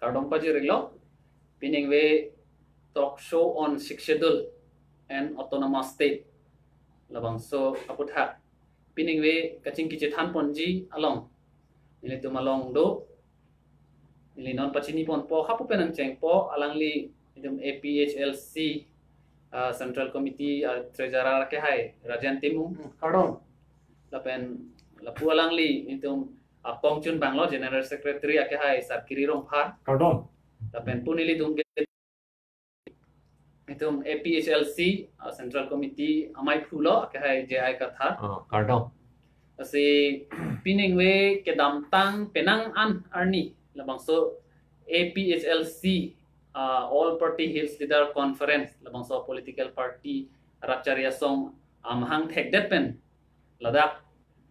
kardong pajirilo pining we talk show on sixth schedule and autonomous state labang so aputha pining we kaching kicithan ponji along ini tu malong do ini non pachini pon po hapu penang cheng po alangli idum APHLC Central Committee Treasurer ke hai Rajan Timu Kardong. lapen lapu alangli itum Pongchun Banglo General Secretary ke hai Sarkiri Rongpha Kardong. lapen punili tum itum APHLC Central Committee amai phulo ke hai JI Katha Kardong. si pining we ke damtang penang an arni labang so APHLC All Party Hills Leader Conference labang so political party rapcharia song amhang thekdet pen ladak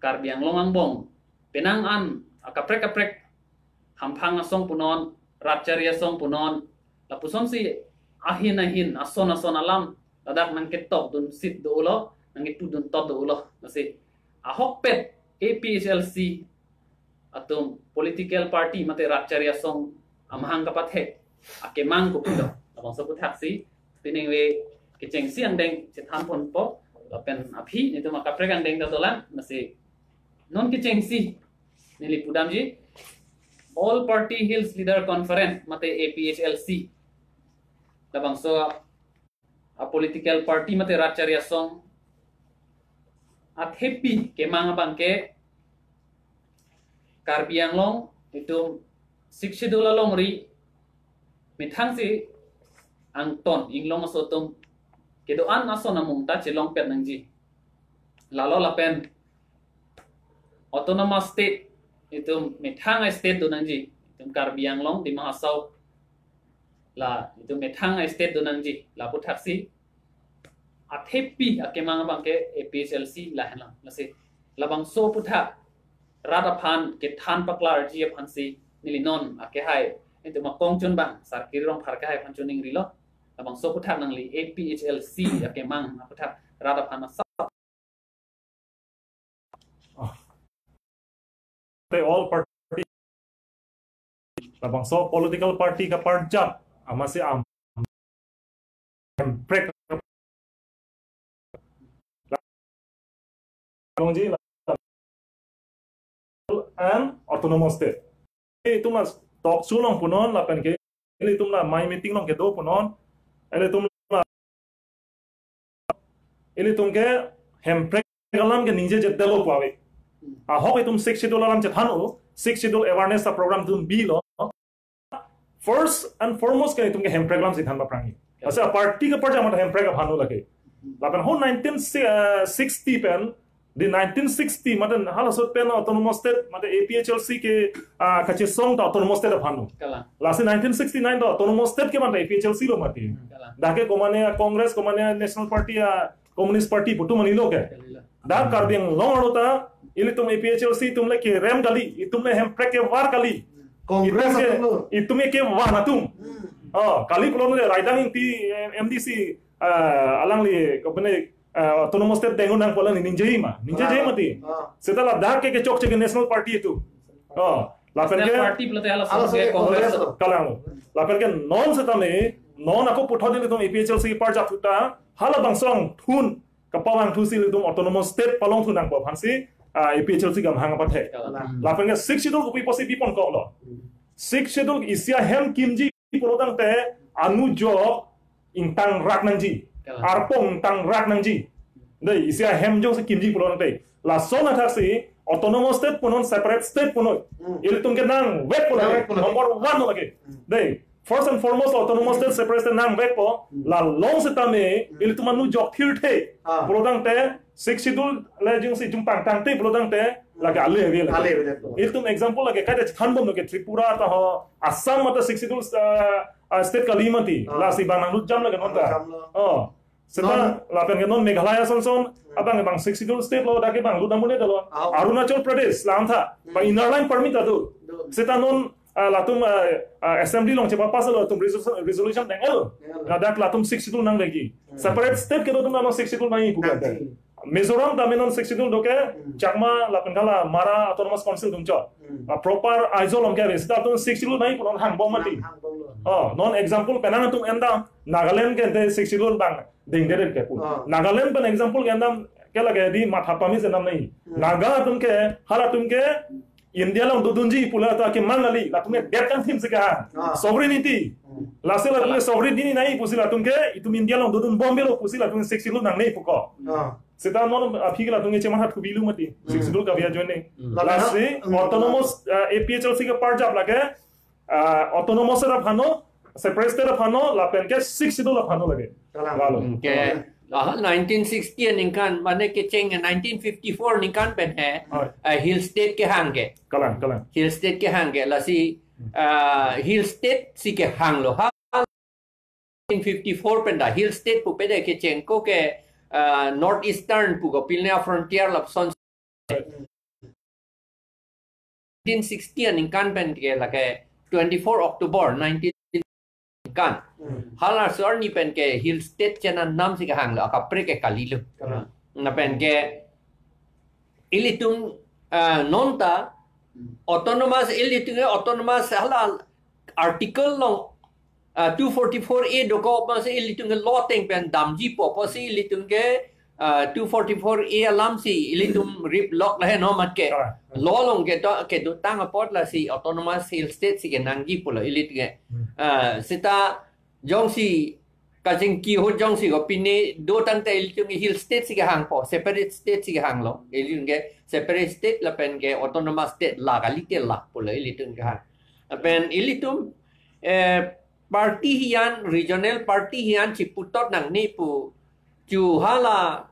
Karbiang Longangbong penang an kaprek hampang asong punon rapcharia song punon lapuson si ahin ason alam ladak nang ketok dun sit do ulo nang itu dun tot do ulo nasi ahok pet APHLC atum political party mate rapcharia song amhang kapat he akemang ko pudo abang so putaksi pining we keceng siang deng cethan pon po lapen api itu maka pregang deng datolan nasi non keceng si nili pudamji All Party Hills Leader Conference mate APHLC labang so a political party mate rapcharia song at happy ke mga bangke Karbiang Long itu 60 dolar long ri mithang si ang ton inglong masotum kedoan aso namung ta chilong pet nangji lalo lapen autonomous state itu mithang state do nangji itu Karbiang Long di Mahasau la itu mithang state do nangji la puthaksi athepi akemang bangke APHLC lahena lase labang so putha radaphan ke than paklar ji phansi nilinon ake hai itu makong chun bang sarkiri rong phar ka hai phanchuning rilo labang so putha nangli APHLC akemang putha radaphan sa They all party labang so political party ka parjat amasi am break and autonomous state. Itu mas talk show long punon lapan ke ini tumla my meeting long ke do punon ini tumke hempre kalam ke ninje jetelo pawe hok itum 60 dollar lam cethanu 60 dollar awareness program tum bilo first and foremost ke tumke hempre kalam sithan ba prangi asa party ka parja mat hempre ka phanu lage lapan ho 1960 pen di 1960 matan halasot pen autonomous state mate APHLC ke kache song ta autonomous state phanu last 1969 ta autonomous state ke mate APHLC lo mati dake komane congress komane national party communist party putu mani lo ke da Karbiang Long arota ili tum APHLC tumle ke rem kali itumle hempre ke war kali congress itume ke wa natum kali pulo ne raidang ti MDC alangli kopene autonomous state dengun nang pola ninja mati setelah dah ke chok ke national party itu lapen ke party pelate ala congress kalang lapen ke non setame non aku puthodi le tum APHLC par jatuta hala bangsong thun kapawang thusi le tum autonomous state palong thun nang pa phansi APHLC gam hang pathe lapen ke 6 schedule upi posi bipon ko lo 6 schedule isia hem kimji prodang te anu job intang rak nangji arpong tang rak nangji dei isia hem jong se kimji pulon te la sona thasi autonomous state punon separate state punon il tum ke nang wek punon nomor 1 no lage dei first and foremost autonomous state separate state nang wek po la long se tame il tum anu jok thir the pulodang te 6 schedule la jong se jumpang tang te pulodang te lage ale il tum example lage kada thanbom no ke Tripura ta ho Assam mata 6 schedule state kalimati la si bang nang jam lage nota setelah lapan ke non Meghalaya son abang bang 60 state lo dake bang lu namune dalo Arunachal Pradesh lantha ba inner line permit adu setelah non latum assembly long cepa pas lo tum resolution dengel ngadak latum 62 nang lagi separate state ke tum nang 62 nang bukan Mizoram da menon 62 doke chakma lapan kala Mara autonomous council dumcho proper aizol om kaya sida tung 60 lu nai pun hang bom mati non example penang tung endam Nagaland ke ente 60 lu bang ding deret ke pun Nagaland pen example ke endam ke lagi di mathapami se nam nahi naga tung ke hala tung ke India lang dudunji pula ta ke manali la tung det kan thim se ka sovereignty la se la tung sovereignty nai pusila tung ke itu India lang dudun bombe lo pusila tung 60 lu nang nei puko Sita non api la tunge cema hat kubilu mati 60 lu ka biya joine la se autonomous APHLC ke part jab lage autonomous ra phano separate ra phano la pen ke 60 la phano lage galo ke 1960 ningkan mane ke cheng 1954 ningkan pen hai hill state ke hange kalang hill state ke hange la si hill state si ke hang lo ha 1954 pen da hill state pu pe de ke cheng ko ke northeastern pu go pilnia frontier lap son 1960 ningkan pen ke la ke 24 October 19 kan halar sor ni pen ke hill state chana nam si ka hang la ka pre ke kalilu na pen ke ilitung nonta autonomous ilitung autonomous halal article long 244A doko pa si ilitung law teng pen damji po pa si ilitung ke 244A alam si ilitung rip lock la no mat ke law long ke do tang apot la si autonomous hill state si ke nangji po la ilitung sita jong si kajing ki ho jong si go pine do tang te ilitung hill state si ke hang po separate state si ke hang lo ilitung ke separate state la pen ke autonomous state la kali ke la po la ilitung ke hang pen ilitung party hian regional party hian chiputot nang ni pu chu hala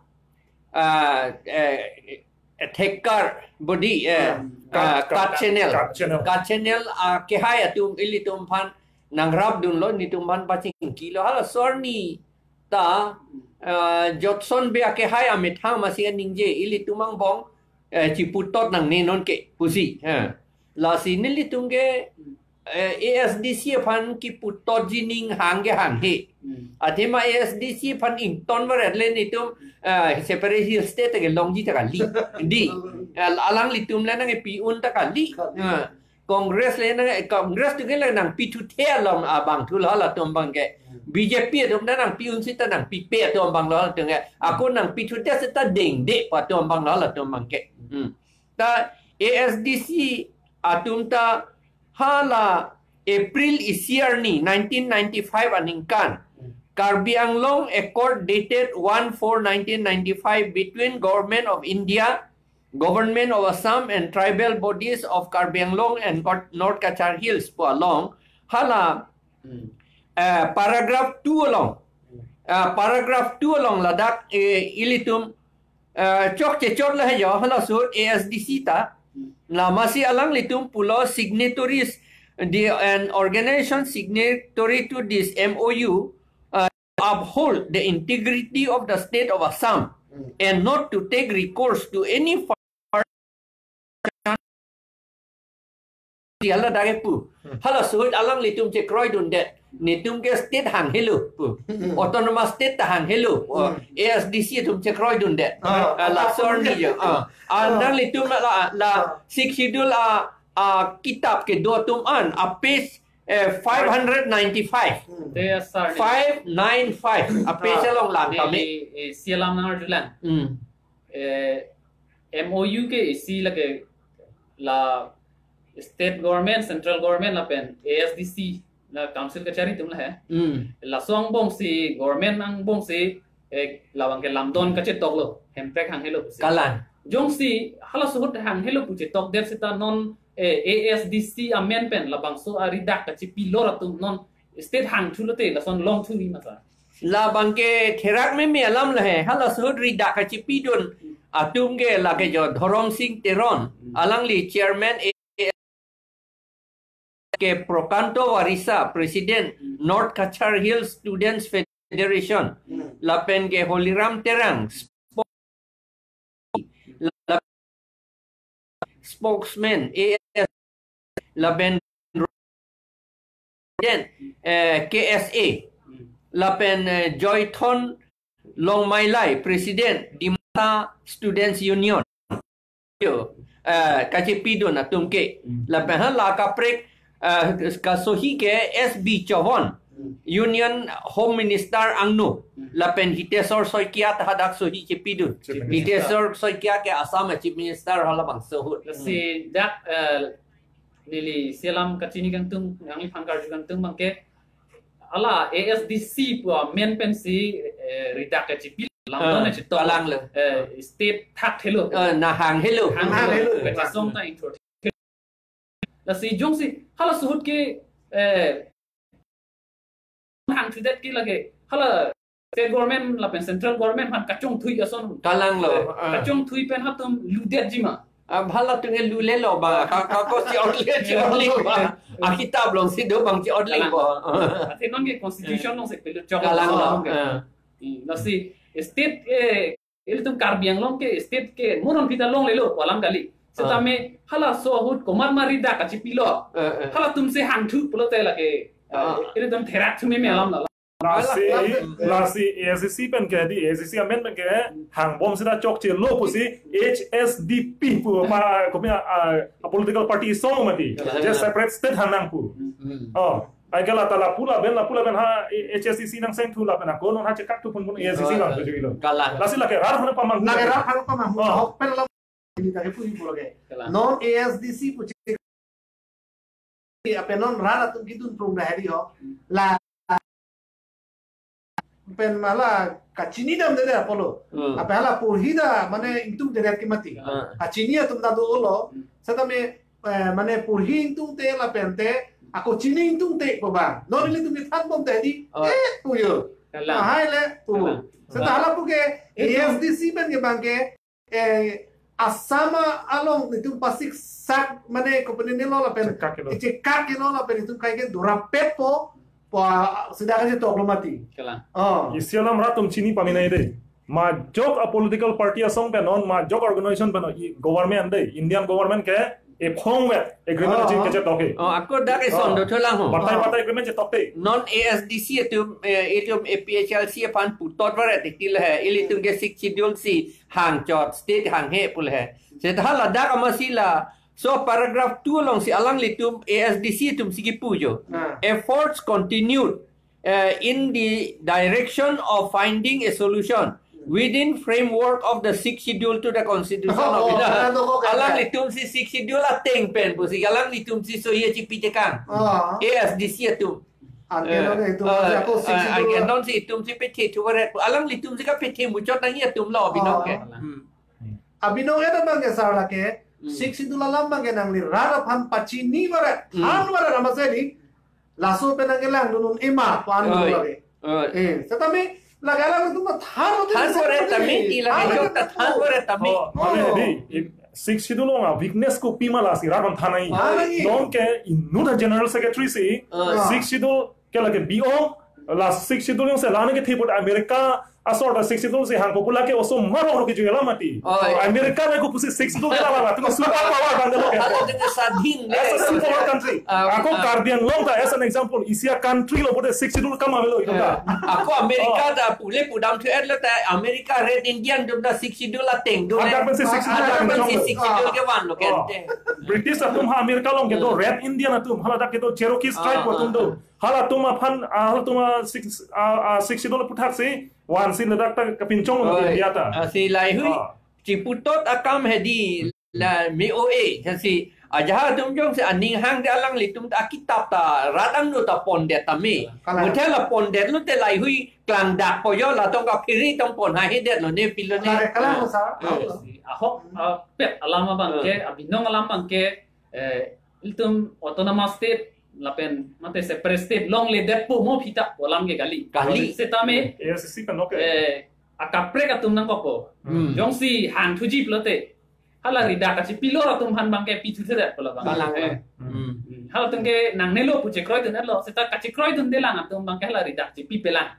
thekar body kat channel ke hai atum ilitum phan nang rab dun lo ni tum ban paching kilo hala sorni ta jotson be ke hai amit hang masi ningje ilitumang bong chiputot nang ni non ke pusi la sinili tungge ASDC fan ki putot jining hangge hanghe athema ASDC fan in ton var len itum separate hill state ke longji ta li di alang litum la nang pi un ta li congress le nang congress tu ke la nang pi tu the long abang tu la tum bang ke BJP tum nang pi un sita nang pi pe tum bang la tum ke aku nang pi tu te sita ding de pa tum bang la tum bang ke ta ASDC atum ta hala April is year ni 1995 aningkan Karbi Anglong Accord dated 1/4/1995 between Government of India, Government of Assam and tribal bodies of Karbi Anglong and North Kachar Hills po along hala paragraph 2 along Ladakh ilitum chok che chot la yo hala sur ASDC ta la masih alang litum pulau signatories an organization signatory to this MOU uphold the integrity of the state of Assam and not to take recourse to any hala dage pu hala suhut alang litum che kroi dun det nitum ke state hang helu pu autonomous state ta hang helu ASDC tum che kroi dun det la sor ni je nang litum la six schedule kitab ke do tum an a page 595 te sar 595 a page long lang kami sialam nang arjulan MOU ke isi lage la state government central government la pen ASDC la council ka chari tum la hai la song bong si government ang bong si lawang ke lamdon ka che toklo hempek hang helo kalan jong si hala suhut hang helo pu che tok der sita non ASDC amen pen la bang so aridak ka chi pilora tum non state hang thulote la son long thu ni masa la bang ke therak me me alam la hai hala suhut ridak ka chi pidun atum ke la ke jo Dhorong Singh Teron alang li chairman ke Prokanto Warisa President North Kachar Hills Students Federation lapen ke Holiram Terang spokesman AS lapen KSA lapen Joython Longmailai President Dimata Students Union kaci pidun atum ke lepas la kaprek kasohi ke SB Chawon Union Home Minister angno lapen hitesor soikia tahadak sohi ke pidun hitesor soikia ke Assam Chief Minister halabang sohut si dak nili selam kacini kantung yang pangkar kantung bangke ala ASDC pua men pensi ridak kacipil lamdon na chito kalang le state thak hello na hang hello ka song ta intro la si jong si hala suhut ke hang thidet ki lage hala state government la pen central government han kachong thui ason kalang lo kachong thui pen hatum ludet jima bhala tunge lule lo ba ka ko si only ba akitab long si do bang si only ba ate non ke constitution long se pelu chok kalang lo la si state il tum karbiang long ke state ke muron pita long le lo palam gali setame hala so hut komar marida ka chipilo hala tum se hang thu pulote la ke il tum therak thume me alam la lasi ASC pen ke di ASC amendment ke hang bom sida chok che lo pusi HSDP pu ma komia a political party song mati just separate state hanang pu ai kala tala pula ben ha HSDC nang seng thu la pen ko non ha che kak tu pun ASC la tu jilo lasi la ke rar hone pamang la ke rar hone pamang ho pen la ini ka pu ni pulo ke non ASDC pu che apenon rar tu gidun prum hari ho la pen mala kacini dam de apolo apela purhida mane intum de ki mati kacini tum da do lo satame mane purhi intum te la pente ako chini intum te ko ba no rile tum than bom te di puyo hai le pu satala pu ke ASDC pen ke bangke asama along itum pasik sak mane company ni lo la pen cekak ki lo la pen itum kai ke durapet po sedang aja tok mati. Isialam ratum chini paminai deh. Ma jok a political party asong penon ma jok organization penon government deh. Indian government ke phong wet agreement jin ke toke. Aku dak ison do tholang ho. Partai agreement je toke. Non ASDC itu APHLC pan putot barat tikil hai. Ili tum ke sik schedule si hang chot state hang he pul hai. Sethala dak amasila so paragraph 2 long si alang litum ASDC tum sigi pujo. Efforts continued in the direction of finding a solution within framework of the sixth schedule to the constitution of India. Alang litum si sixth schedule ateng pen pusi alang litum si so ye cipitekan. ASDC tu. Anggenon si tum si pete tu waret alang litum si ka pete muchot nang ye tum lo binok ke. Abinong eta bang kesala ke siksi dula lambang ke nang li rara phan pachini wara han wara ramaseni laso pe nang elang dunun ema pan dula ke setame lagala tu ma thar wara tami ti la jok ta thar wara tami di siksi dula ma weakness ko pimala si raban thanai non ke inuda general secretary si siksi dul ke lage bio la siksi dul se lane ke thipot america asort siksi dul se hang popula ke oso maro ke jela mati america ne ko pusi siksi dul la la tu super power bandelo ke dengan sadin as a super country ako guardian long ta as an example isia country lo bote siksi dul kam amelo itu ka ako america da pule pudam tu er ta america red indian dum da siksi dul la teng dul ada pensi siksi dul ke wan lo ke british atum ha america long ke to red indian atum hala da ke to cherokee tribe atum do hala tuma phan hala tuma siksi dul puthak si wan sin dak ta kapincong lo dia ta si lai hui ciputot akam hedi la MOA si aja tum jong se aning hang de alang litum ta kitab ta radang nu ta pondet ta me muthel la pondet lu te lai hui klang dak poyo la tong ka phiri tong pon ha hedet lo ne pilo ne kala sa ahok pet alama bangke abinong alam bangke iltum autonomous state lapen mate separate state long le depo mo pita polam ke gali setame ASC kan oke akapre ka tum nang koko jong si hang thuji plote hala rida ka si pilora tum han bangke pitu seda pola bang hala tum ke nang nelo puche kroy tun lo seta ka chi kroy tun delang tum bangke hala rida si pipelang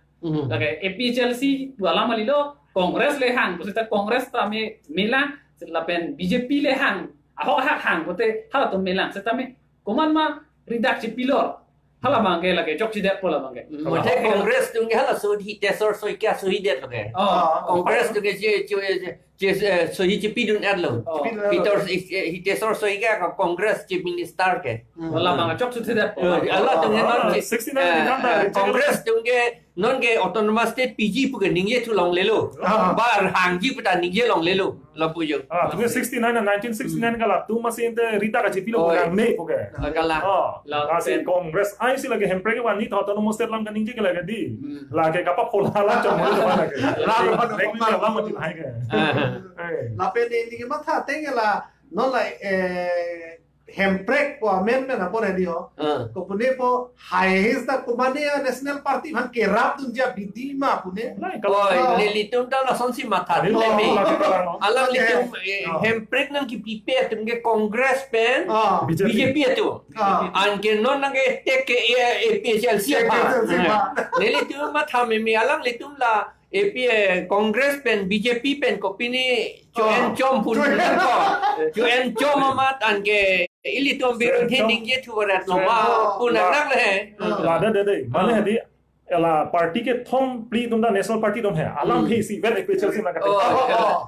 lage APHLC tu alama lilo kongres le hang seta kongres ta me melang lapen BJP le hang ahok hang pote hala tum melang setame koman ma redaksi pilor hala bangke lage chok chidet pola bangke mote congress tunge hala so hi tesor so kya so hi det lage congress tunge je so hijipidun adlo. Hitor hitesor so iga ka Congress chief minister ke. Wala bang chok su tidak. Allah tungge 69 dikanda Congress tungge non ke autonomous state PG pu ke ningye tu long lelo. Ba hangji puta ningye long lelo. La pujo. Tungge 69 and 1969 kala tu masih ente Rita ka chipilo bukan me puke. Kala. Kasi Congress ai sila ke hempre ke wani to autonomous state lam ka ningje ke lagi di. La ke kapa pola la chong mo la ke. La la mati hai ke. La pene ni ke matha tengela non la hemprek po amendment na po ready ho ko pune po highest ta kumane national party han kerap tunja bidima pune litum ta la sonsi matha leme alam litum hemprek nang ki pipe tunge congress pen BJP tu an ke non nang tek ke APHLC pa litum matha me alam litum la AP Congress pen BJP pen kopini joen chom pun ko joen chom mat an ke ili tom birun hinding ye thurat no ma punak le la de mane hadi ela party ke thom pli tum da national party tum hai alam he si vel equation si na ka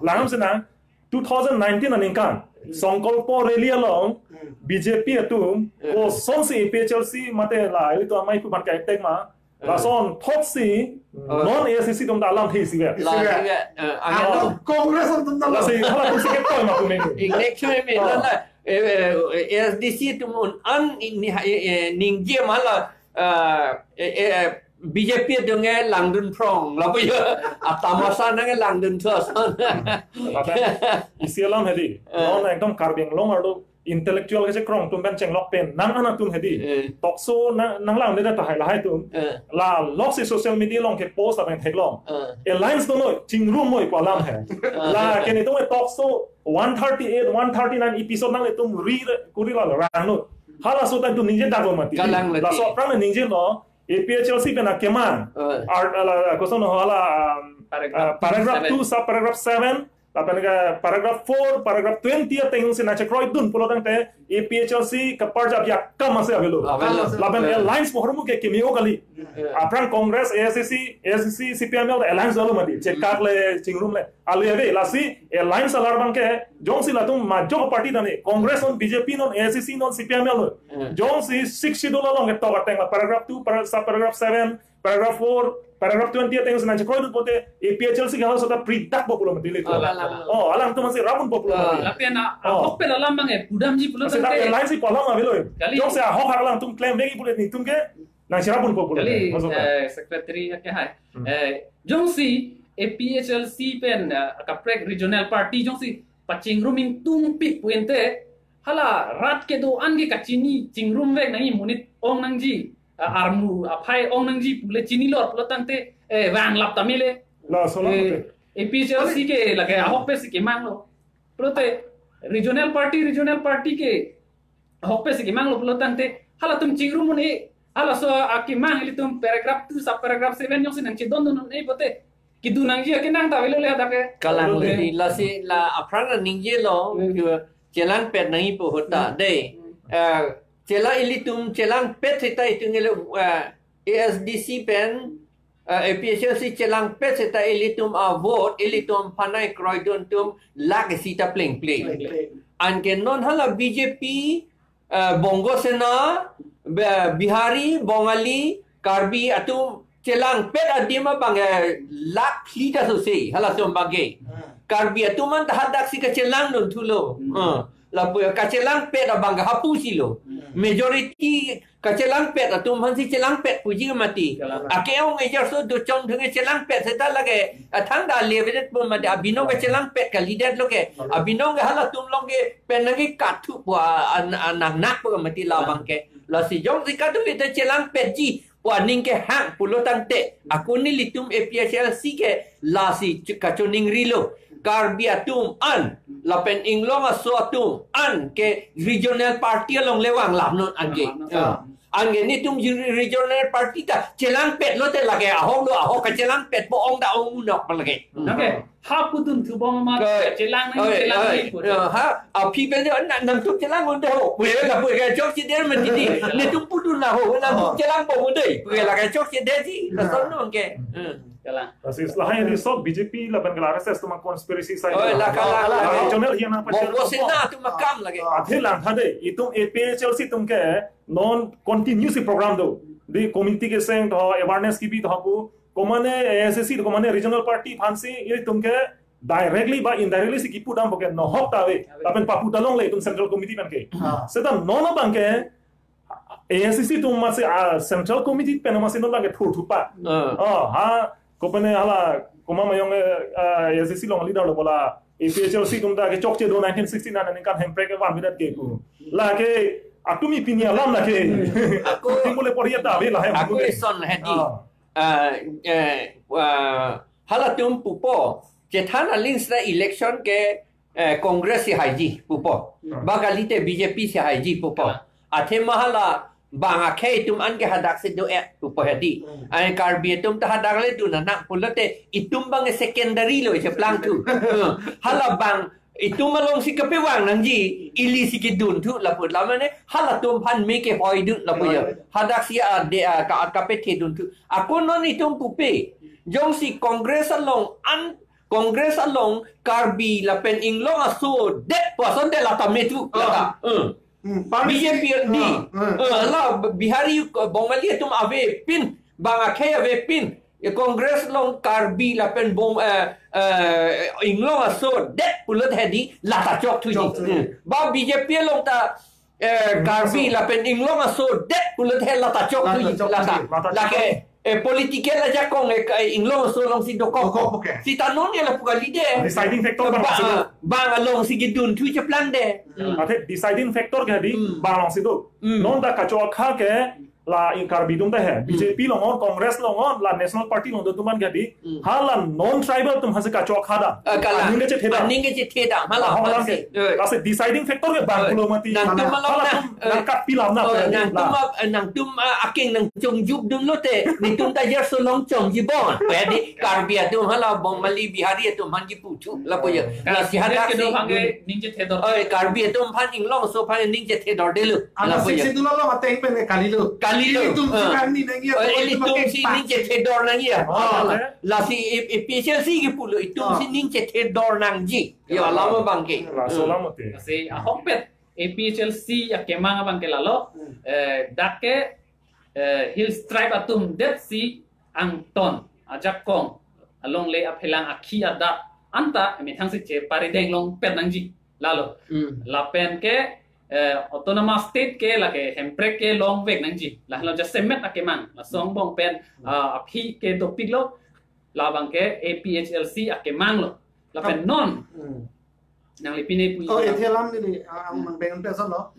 langam se na 2019 aninkan songkolpo rally along BJP atum ko sonsi APHLC mate la ili to amai pu ban ka tek ma la son thopsi non ACC tum da alam he si vel Congress tum da la si hala tu si ke to ma pu me election me la SDC tumun an ningje mala BJP dunge langdun prong la puyo atamasa nang langdun thos isialam hedi non ekdom karbing long ardo intellectual ke krong tum ben cheng lok pen nang ana tum hedi tokso nang lang de ta hai la hai tum la lok si social media long ke post aben thek long alliance dono chingrum moi ko lam hai la ke ni tum tokso 138 139 episode nang tum read kuri la rang no hala so ta tum ninje dago mati la so prang ninje no APHLC pena keman art la koso no hala paragraph 2 sub paragraph 7 paragraph 4 paragraph 20 teng se na chakroy dun pulo tang te APHLC ka parja ya kam ase avelo laben alliance mohormu ke kemio kali apran congress ACC CPM the alliance dalo mati chekak le chingrum le alu ave lasi alliance alarban ke jongsi la tum ma jog party dane congress on BJP non ACC non CPM lo jongsi 60 dollar long to teng paragraph 2 paragraph 7 paragraph 4 paragraph 20 teng se na chakroy dun pote APHLC ga halo pridak populo mati le alam tu masih rabun populo tapi na hok pe alam mangi budamji pulo se tak alliance ko alam avelo jongsi hok alam tum claim degi pulo ni tum ke na sirapun populo kali secretary ke hai jongsi APHLC pen kaprek regional party jongsi pachingrum in tumpi puente hala rat ke do ange kachini chingrum vek nangi munit ong nangji armu aphai ong nangji pule chini lor pulo tante wang lap tamile la solo APHLC ke lage ahok pe si ke manglo prote regional party ke ahok pe si ke manglo pulo tante hala tum chingrum mun hala so aki mang ili tum paragraph 2 sub paragraph 7 yung sinang chidon don ei pote kidu nang ji ke nang ta velo le da ke kalang le la si la aprang ningje lo chelang pet nang ipo hota de chela ilitum chelang pet sita itungele ASDC pen APHLC chelang pet sita ilitum vote ilitum panai kroidon tum lag sita pling an ke non hala BJP bongo sena Bihari Bongali Karbi atum chelang pet adima bang lak lita so sei hala som bage Karbi atuman tahadak si ka chelang non thulo la pu ka chelang pet abang hapu silo majority ka chelang pet atum han si chelang pet puji mati akeong ejar so do chong thunge chelang pet seta lage athang da levedet pun mate abino ka chelang pet ka leader loke abino ga hala tum longe penagi kathu pu anak nak pu mati la bangke la si jong si katu ite chelang pet ji warning ke hang pulo tante aku ni litum APHLC ke la si kachoning rilo karbiatum an lapen inglong asuatum an ke regional party along lewang lamnon ange ange ni tum regional party ta chelang pet lo te lage ahong lo ahong ka chelang pet po ong da ong nok palage okay ha putun thu bong ma chelang ni ha a people ne nam tum chelang on de ho pu la pu ga chok chi der ma ti ni ne tum putun la ho na chelang po mo dei pu la ga chok chi der ji la son no ange Kala. Asis lahan yang disok BJP laban kala RSS tu conspiracy side. Oh, lah kala. Regional yang apa? Bongo Sena tu makam lagi. Adhe lang thade itum APHLC tum ke non continuous program do. Di community ke seng to awareness ki bi to hapu komane ASSC to komane regional party phansi ini tum ke directly ba indirectly si kipu dam boke no hok tawe laban papu talong le tum central committee ban ke. Sedang non bang ke ASSC tum masih central committee pen masih non bang ke thur thupa. Ha kopane hala koma mayong ASSC long leader lo bola APHLC tum da ke chokche do 1969 ni kan hemprek ke 1 minute ke ku la ke atumi pinia lam la ke aku boleh poriya ta be la he aku son hadi hala tum pupo jethana links na election ke congress si haji pupo bagalite BJP si haji pupo athe mahala banga khe tum an ke hadak se do pupo hadi ai karbi tum ta hadak le tu na nak pulote itum bang secondary lo je plan tu hala bang itum malong si kapewang nang ji ili si kidun tu la put la mane hala tum pan me ke hoi du la pu ya hadak si de ka kapete dun tu aku non itum pupe jong si congress along karbi la pen inglong aso de poson de la tametu la BJP di la bihari bongali tum ave pin banga khe ave pin congress long karbi la pen bom inglong aso de pulot hedi la ta chok tu ji ba BJP long ta karbi la pen inglong aso de pulot he la ta chok tu ji la ke politique la ja kong inglong aso long si dokok si tanon ya la pugali de deciding factor bang along si gidun tu je plan de ate deciding factor ke di bang long situ non da kacho kha ke la in karbi dum ta hai BJP longon congress longon la national party long tuman ke di hala non tribal tum hase kacho kha da ninge che theda hala ke ase deciding factor ke bang pulo mati nang tum malong nang kat pilam na nang tum aking nang chong jub dum lote ni tum ta yer so long chong ji bon pedi karbi tum hala bong mali bihari tum han ji puchu la po ya la si hada ke do hange ninje thedor oi karbi tum phan inglong so phan ninge thedor delu la po ya sidu lo mateng pen kalilo Kalilo kan ni nang ya itum si ninje thedor nang ya la si PCLC ki pulo itum si ninje thedor nang ji ya lama bangke la solamo te se ahokpet APHLC ya kemang bang ke lalo dakke hill stripe atum det si angton ajak kong along le aphelang akhi ada anta mi thang si che parideng long pet nang ji lalo la pen ke autonomous state ke la ke hemprek ke long vek nang ji la lo just semet akemang la song bong pen aphi ke topik lo la bang ke APHLC akemang lo la pen non nang lipine pu ethelam ni ang mang bengan pesan lo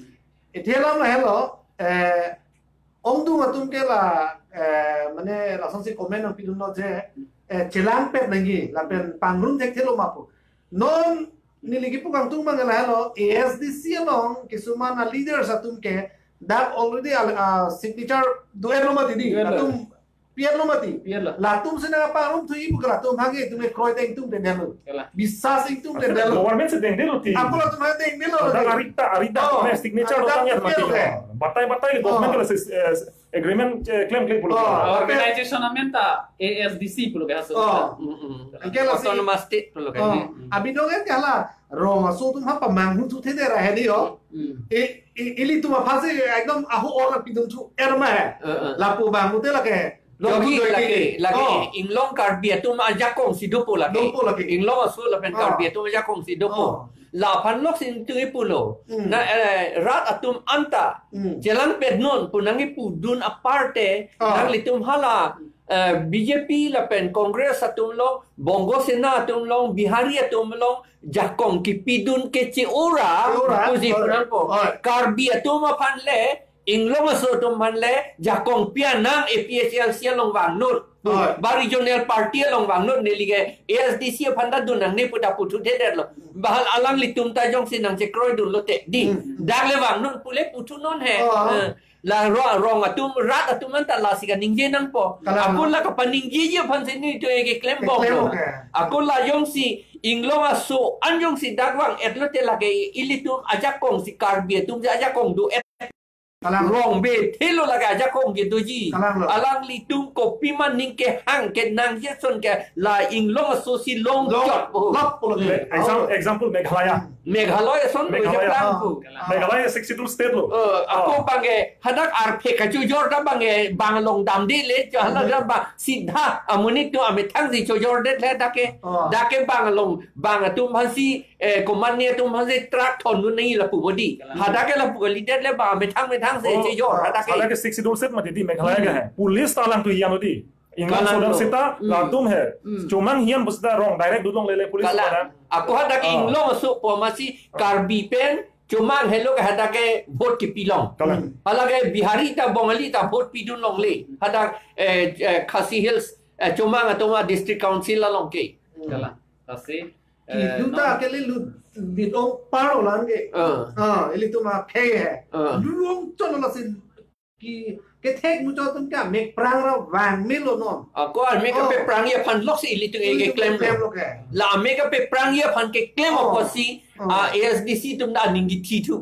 ethelam la hello ong du ngatum ke la mane la sonsi komen ang pidun no je chelang pet nangi la pen pangrun tek thelo mapu non niligi pu kang tung mangala hello ASDC along kisuman leaders atum ke that already signature duel lo mati di atum pier lo mati la tum sena parum tu ibu kala tum hange tum kroy teng tum de delo bisa sing tum de delo government se deng delo ti aku la tum ha teng delo da arita ne signature do tang ya mati batai government ke agreement claim pulo organization amenta ASDC pulo ke haso autonomous state pulo ke abi dong ke hala rong so tum ha pamang hu tu thede ra he ni ho ili tum phase ekdom ahu or pidum tu erma hai lapu bang te la ke lagi inglong karbi tum ajakong si dopo lagi inglong asul la pen karbi tum ajakong si dopo la pan lok sin tu pulo na rat atum anta jalan pednon punangi pudun aparte nang litum hala BJP la pen congress atum long bongo sena atum long bihari atum long jakong ki pidun ke ci ora puji punangpo karbi atum pan le inglong aso tum pan le jakong pianang APHLC long wang nut ba regional party long wang nut nelige ASDC phanda dunang ne puta putu theder lo bahal alang litum ta jong sinang che kroy dun lo te di dagle wang nut pule putu non he la rong atum rat atum anta la siga ningje nang po aku la ka paningje je phan sini to ege claim bong aku la yong si inglong aso anjong si dagwang etlote la ke ilitum ajakong si karbi tum ajakong du rong be thelo laga ja kong gitu ji alang li tum ko piman ning ke hang ke nang ye son ke la inglong so si long chot lop polo example Meghalaya son Meghalaya 62 state lo ako bange hadak arpe ka jujor da bange banglong dam di le jo halaga ba sidha amuni to ame thang si jujor de le dake banglong bang tum hasi komanya tum hasi track thon nu nei la pu bodi hadake la pu li de le ba me thang se jujor hadake 62 state mati di Meghalaya ka hai police Talang तो हियानो दी इंग्लैंड सोडम सिता लातुम है चुमंग हियन बुसदा रोंग direct Dulong लेले पुलिस वाला ako hadak inglong so po masi karbi pen cumang hello hadak ke vote ki pilong halage bihari ta bongali ta vote pidun long le hadak khasi hills cumang atoma district council la long ke kala khasi juta ke le lu bidong paro lan ke eli tu ma phe hai luong chon la sin ki cái thét mu cho tum ka mek prang ra wang me lo non ko al me ka pe prang ye phan lok si ili tu ke claim lo ke la me ka pe prang ye phan ke claim ko si ASDC tum da ning gi thi tu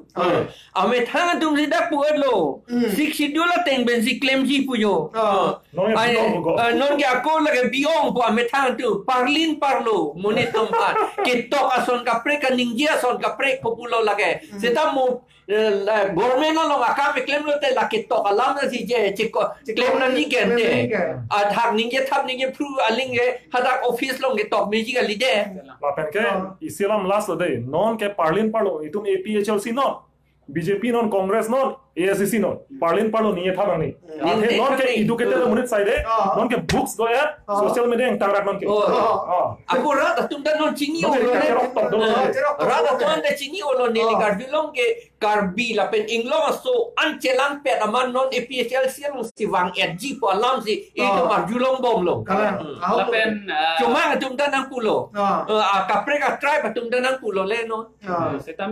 ame thang tum si da pu lo 6 $6 teng ben si claim ji pu yo non ke ako la ke biong po ame thang tu parlin parlo mone tum pa ke tok ason ka pre ka ning ji ason ka pre populo la ke seta mo government lo aka me claim lo te la ke tok alam na si je chiko claim na ni gen de thak ning je thap ning je pru aling ge hadak office lo ke tok me ji ga li de la pen ke isilam last day non ke parlin parlo itum APHLC non BJP non Congress non ASCC non parlin parlo ni tha bang ni non ke educated munit side non ke books do ya social media yang tangrak non ke aku rada tum dan non chingi o rada tum dan chingi o lo ni gar bilong ke karbi la pen inglong so anchelang pet aman non APHLC long si wang edg po alam si itu mar julong bom lo la pen cuma tum dan ang pulo kapre ka tribe tum dan ang pulo le no setam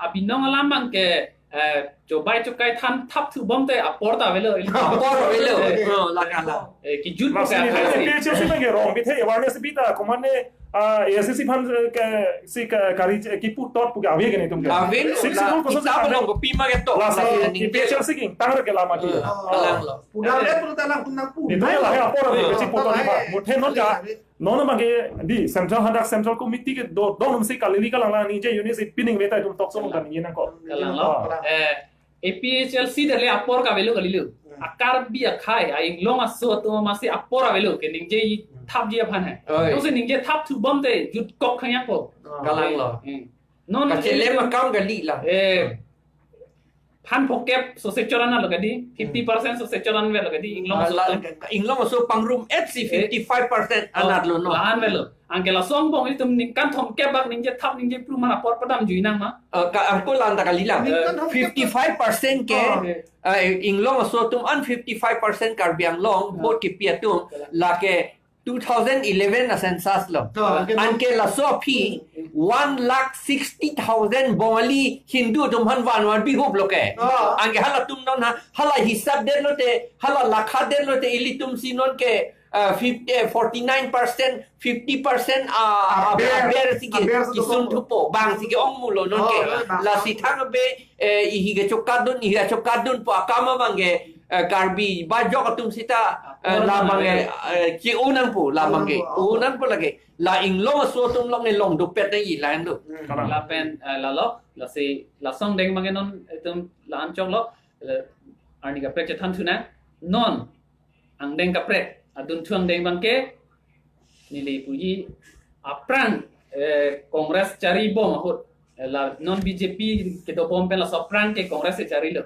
abinong alam bang ke Joe Biden cukai tham thap thu bom te apor ta velo la kala ki jut ko ka APHLC में के rong bithe awareness bita komane ASCC fan ke si kari ki pu tot pu ga ave ke ni tum ke 62 ko sa long ko pima ke to la APHLC ki tangrak ke lama ti alang lo puda le pu ta lang kunang pu itu lah ya apor ave ke pu to ni ba muthe non ja non ma ke di central hadak central committee ke do nom si kalili ka lang ni je unit si pining beta tum tok som kan ni na ko kalang lo APHLC dale apor ka velo kalilu akar bi akhai aing long aso to masih apor velo ke ning je thap je phan hai to se ning je thap thu bom te jut kok khang ko kalang lo non ka chele ma kam ga li la phan phokep so se choran na lagadi 50% so se choran ve lagadi inglong so pangrum FC 55% anat lo no lan velo angela song bong itu ning kan thom ke bak ning je thap ning je pru mana por padam juinang ma ka angko lan ta kalila 55% ke inglong so tum an 55% karbiang long vote ki piatum la ke 2011 na census lo anke la so phi 1,60,000 bongali hindu tum han wan bi hop lo ke anke hala tum non hala hisab de lo te hala lakha de lo te ili tum sinon ke 49% 50% ber sige kisum thupo bang sige ong mulo non ke la si thang be hi ge chokadun po akama mangi karbi ba jok tum sita la mangi ki unan po la mangi unan po lagi la inglong so tum long ne long do pet yi lan do la pen la lo la si la song deng mangi non tum la an chong lo arni ka prek than thuna non ang deng ka prek adun thuang deng bangke nilai puji aprang kongres cari bom ahut la non BJP ke do bom la soprang ke kongres cari lo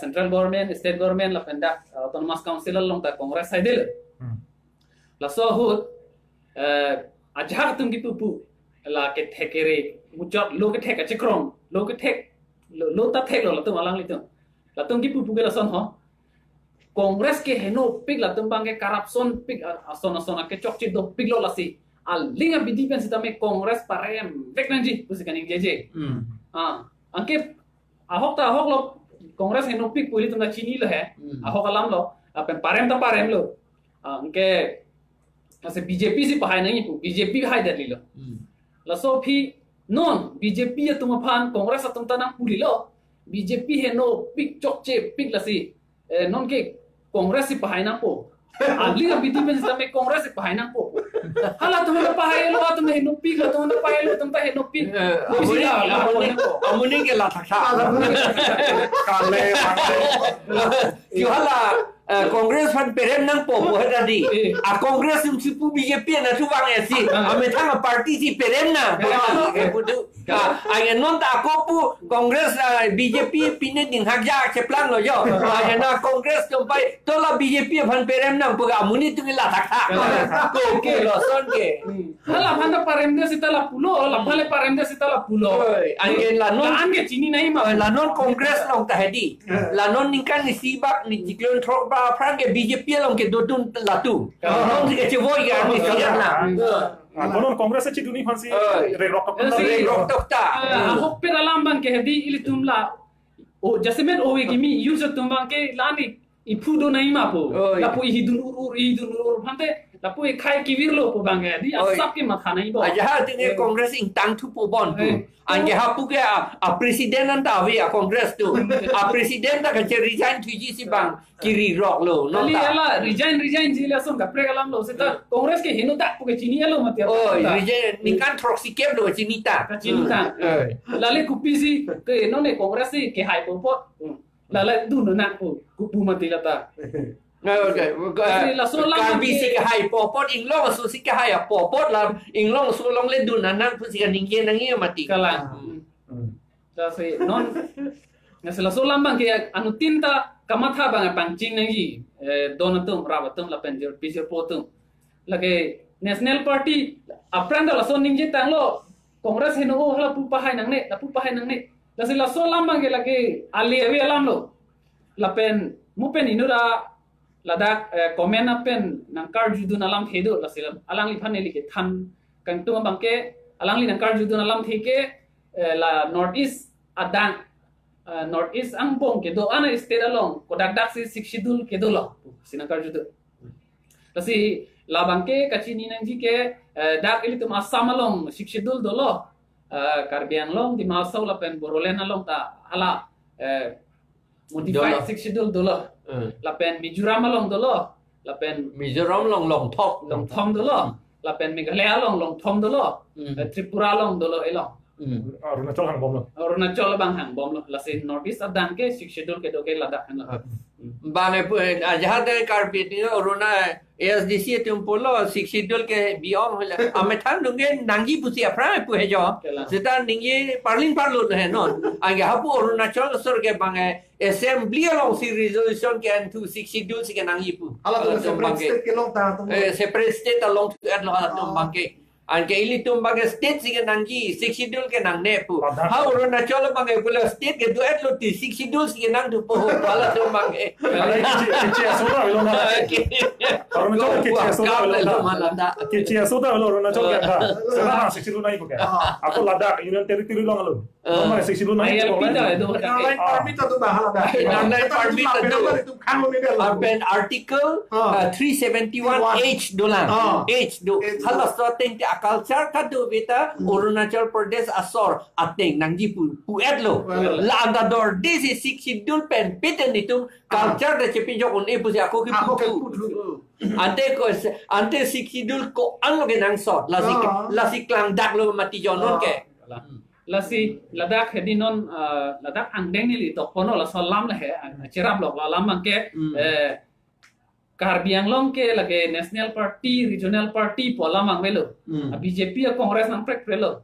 central government state government la penda autonomous council long ta kongres sai del la so hut ajak tum ki pupu la ke thekere muchot lo ke thek achikrong lo ke thek lo ta thek lo la tum alang li tum la tum ki pupu ke la son ho Kongres ke heno pig la tumbang ke corruption pig ason ke chokchi do pig lo lasi alinga bidipen sitame kongres parem veknanji pusikan jeje anke ahok lo kongres heno pig puli tunda chini lo hai ahok alam lo apen parem lo anke ase BJP si pahai nahi pu BJP hai dali lo la so phi non BJP ya tum phan kongres atum tanang puli lo BJP heno pik chokche pik lasi non ke Kongres si pahay nang po. Ali ka BJP sa may Kongres si pahay nang po. Hala tumo na pahay lo tumo heno pik la tumo na pahay lo tumo heno pik. Amuni ke la thakha. Kale Kyo hala Kongres fan perem nang po tadi. A Kongres sim sipu BJP na tu bang esi. Ame thang parti si perem na. Ay non ta ako pu Kongres BJP pinin ding hakja cheplang lo yo. Ay na Kongres tumpai tola BJP fan perem nang pu amuni tu la thakha. Ko ke lo son ke. Hala phanda parem de sita la pulo la phale parem de sita la pulo. Ay la non ange chini nahi ma. La non Kongres long ta hedi. La non ningkan ni sibak ni jiklon throk Frank ke BJP long ke dotun latu. Non ke chevoi ya ni siana. konon Kongres ci duni fansi rok tok ta. Hoppe alam bang ke hedi ili tumla. O jasemet o kimi use tumbang ke lani ipudo nahi ma po. Lapu ihidun urur phante lapu khai kivir lo po bang hedi asap ke matha nahi bo. Aja tinge Kongres ing tang tu po bon tu. Ange hapu ke a presiden anta we a Kongres tu. A presiden ta ke resign tuji si bang kiri rock lo no Ali ta. ala resign jila son kapre kalam lo seta Kongres ke hinu tak po ke chini lo matia. Resign ningkan troksi kep lo cinita. Cinta. Lale kupisi ke no ne Kongres ke hai po pot. Lale du no nak po kupu mati lata. Karbi si ke hai popot inglong su si ke hai popot la inglong su long le dun anan pu si ka ningke nangi mati Kalang. Kasi non ngasela solam bang ke anu tinta kamatha bang pangching nangi donatum rabatum la penjer pisir potum. Lage National Party apranda la son ningje tanglo Kongres hino ho la pupahay nangne la pupahay nangne. Lasela solam bang ke lage ali awi alam lo. La pen mupen inura Ladak komen apen nangkar judun alam thedo lasila alang li phane like than kang tu bangke alang li nangkar judun alam theke la northeast adang northeast ang bong ke do ana state along kodak dak si sikshidul ke do lo sinangkar judun lasi la bangke kachini nangji ke dak ili tum assam along sikshidul do lo karbian long di masau la pen borolen along ta ala modified sikshidul do lo Lapen Mizoram long dolo, lapen Mizoram long thom dolo, lapen Meghalaya long thom dolo, Tripura long dolo elong. Arunachal hang bom lo. Arunachal bang hang bom lo, lasi Northeast adan ke schedule ke doke Ladakh la. Bane aja de carpet ni Aruna ASDC tum polo schedule ke biom hola amethan dunge nangi pusi apra pu hejo. Seta ningi parlin parlo he non. Ange hapu Arunachal sur ke bang assembly long si resolution ke antu schedule si ke nangi pu. Ala tu separate state ke long ta tu. Separate state along to at lo tum bangke. Anke ili tum bang state si ke nangi schedule ke nang ne pu. Ha Arunachal bang pula state ke duet lo ti schedule si ke nang tu po wala tum bang Kecil sudah belum Arunachal kecil sudah belum Arunachal kan sekarang seksi lu naik bukan aku Ladakh Union Territory lo ngalun mana seksi lu naik Online permit tu bahal ada. Online permit tu kan lo ni dia. Urban Article 371H dolang H do halas so ting ti culture ka do beta Arunachal Pradesh Assor ating nangji pu etlo la andador this is schedule pen piten itu culture de chepinjo on e pusi ako ki ante schedule ko ano ke nang sot la si klang dak lo mati jonon ke Lasi Ladakh hedi non Ladakh angdeng ni li tok pono la salam la he cerap lok la lam ke Karbiang long ke lage National Party Regional Party pola mang melo BJP a Congress nang prek prelo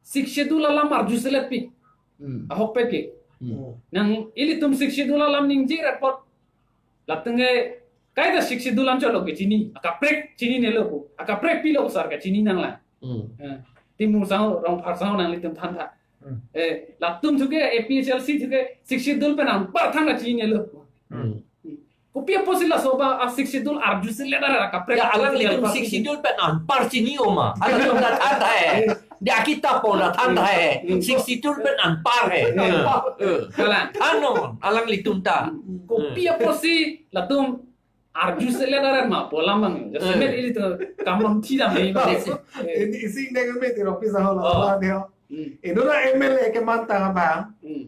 six schedule la mar juselet pi a hoppe ke nang ili tum six schedule la ning ji report latenge kai da six schedule lam chalo ke chini aka prek chini ne lo aka prek pi lo sar ka chini nang la timur sang rong phar sang nang li tum than tha latum thuke APHLC thuke six schedule pe nang par thang na chini ne lo Kupia posila soba a six schedule arjuse le dara ka prek alang litum six schedule pe nan par chini oma alang tum na than hai dia kita pon na than hai six schedule pe nan par hai kala anon alang litum ta Kupia posi latum arjuse le dara ma polam bang jasemet ili to kamam thi dam nei ba Ini isi dengan meti office hal lah dia. Ino na MLA ke mantang bang.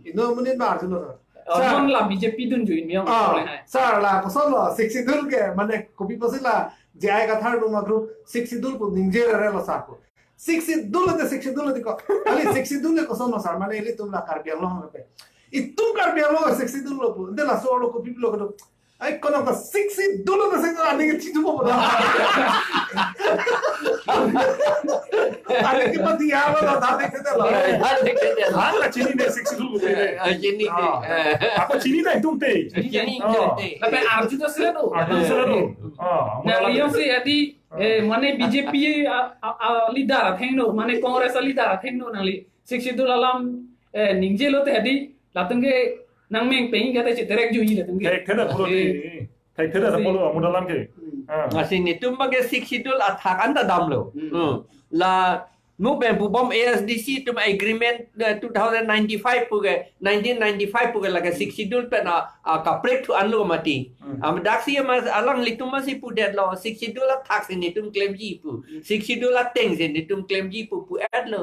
Ino munin bar tulo. non la BJP dun juin miang boleh hai Sar la kosolo 62 ke mane kopi pasila jai ka thar duma group 62 ko ninjera re lo sako 62 de 62 de ko ali 62 le kosolo sar mane ili tumla karbiang lo pe itum karbiang lo 62 lo de la solo kopi lo ko ai kono ka 62 de 62 ani ke chitu ko bola ani ke pati yawa lo da dekhe de lo hala chini ne 62 ko Chini apa chini na itum te Chini tapi arju to sila do Nah, liang si adi mane BJP leader thengno mane Congress leader thengno nangli 62 lalam ningje lo te adi latenge nangmeng peng kata ci direct ju ile tenge kayak kena polo di kayak kena polo mudalam ke Ngasini tumbang 62 athak anda damlo la nu ben bom ASDC tum agreement 2095 puge 1995 puge laga 62 pen ka prek tu anlo mati am daksi mas alang litum masih pudet lo 62 la tax ni tum claim ji pu 62 la teng ni tum claim ji pu ad lo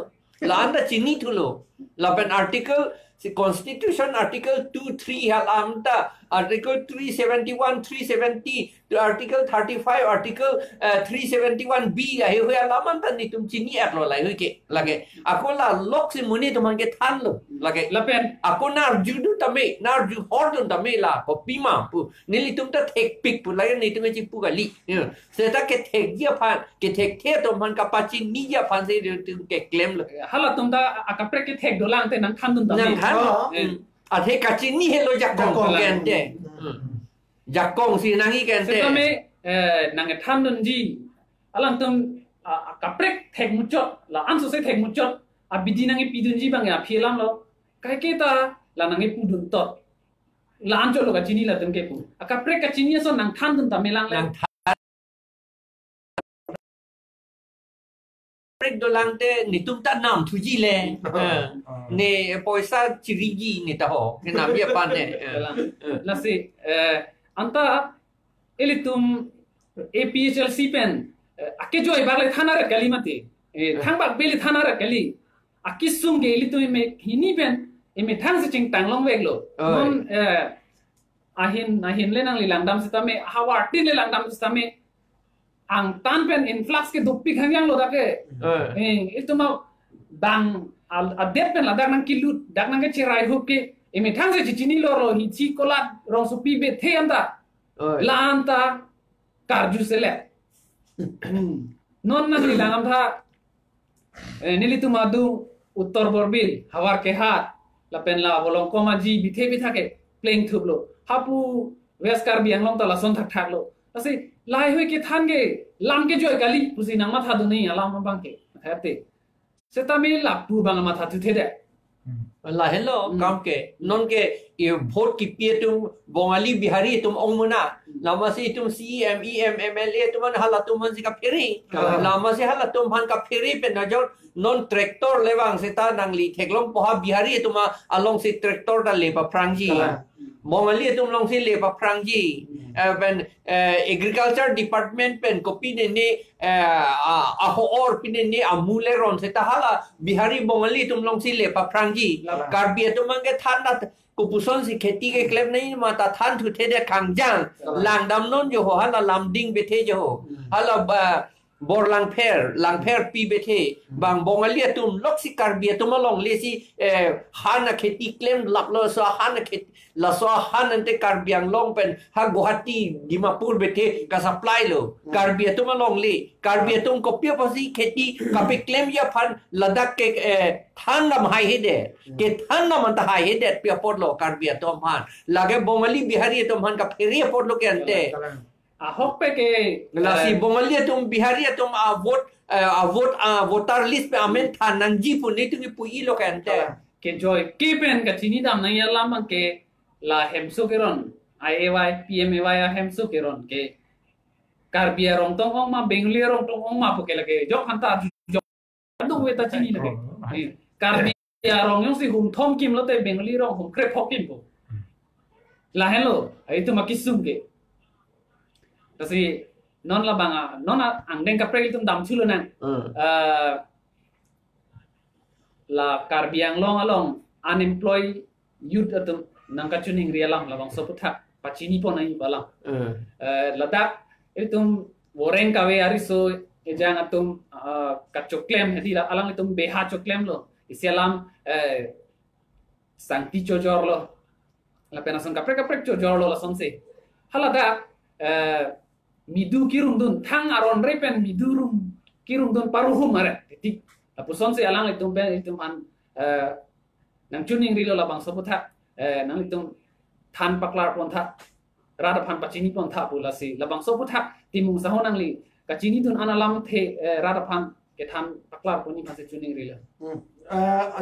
la anda chini tu lo la pen article si constitution article 23 hal amta article 371 370 to article 35 article 371b la he alaman tan ni tum chini at lo lai ke lage ako la lok si muni tum ke than lo lage lapen ako nar judu tame nar ju hordon tame la ko pima pu nili tum ta thek pik pu lage ni tum chi pu gali se ta ke thek dia phan ke thek the to man ka pachi ni ya phan se tum ke claim lo hala tumda akapre ke thek dolang te nang khan dun nang ta than a the ka chi ni helo jakong ken te jakong si nangi ken te setame nang than dun ji alang tum akapre thek muchot la anso se thek muchot abidi nang pidun ji bang ya philam lo kai ke ta la nang pudun tot la ancho lo ka chini la tum ke pu akapre ka chini so nang than dun ta melang le prek dolang te ni tum ta nam thu ji le ne poisa chirigi ni ta ho ke nam ye pan ne la se anta elitum APHLC pen ake joy bagle thana ra kalimate thang bak beli thana ra kali akisum ge elitum me hini pen eme thang se ching tang long weg lo non ahin le nang lilang se tame hawa tin le lang dam se tame ang tan pen influx ke dupi khangyang lo da ke itu mau bang adet pen ladak nang kilut dak nang ke cerai hup ke eme thang se chini lo hi chi kolat rong supi be the anta la anta karju sele non na lilang am tha nili tu madu uttor borbil hawar ke hat la pen la bolong koma ji bithe bi thake playing thublo hapu weskar bi anglong ta la son thak thak lo asi lai hoi ke than ge lam ke joy gali pusi nang ma tha du nei alam bang ke thate seta me la pu bang ma tha tu the de la hello kam ke non ke e vote ki pie tum bongali bihari tum ongmuna lama si tum CEM MLA tum hala tum man si ka pheri lama si hala tum han ka pheri pe na jor non tractor lewang seta nangli theklong poha bihari tum along si tractor da le pa prangji bongali tum long si le pa prangji pen agriculture department pen kopi ne a ho or pin ne amule ron seta hala bihari bongali tum long si le pa prangji karbi tum ang ke thanda kupuson si kheti ke claim nahi mata than thu the de khangjang lang dam non jo ho hala lam ding be the jo hala bor lang pher pi be the bang bongali tum lok si karbi tum long le si hana kheti claim lak lo so hana kheti la so han ante karbiang long pen ha Guwahati Dimapur be the ka supply lo karbi tum long le karbi tum kopia pasi kheti ka pe claim ya phan ladak ke than nam hai hede ke than nam anta hai hede pe pot lo karbi tum han lage bongali bihari tum han ka pheri pot lo ke ante hok pe ke la si bongali tum bihari tum voter list pe amen than nangji pu ni tu pu i lo ke ante ke joy ke pen ka chini dam nang ya lam ke la hemso keron IAY PMAY hemso keron ke karbia rong tong ong ma bengli rong tong ong ma poke lage jok hanta jok adu weta chini lage karbia rong yung si hum thom kim lo te bengli rong hum krep hokim po la hello ai tu makisum ke tasi non la banga non ang deng ka prel tum dam chulo nan la karbiang long along unemployed youth atum nangka chuning rialam labang soputhak pachini pon ai balang ladak itum woreng kawe ariso ejang atum kachoklem hedi alang itum beha choklem lo isialam sangti chojor lo la penason kaprek chojor lo la sonse halada midu kirum dun thang aron repen midurum kirum dun paruhum mare tik la puson se alang itum ben itum an nang chuning rilo la bang soputhak nang itum than paklar pon tha rada phan pachini pon tha pula si la bang soputhak timung sahon nang li kachini dun analam the rada phan ke than paklar pon ni phase chuning rilo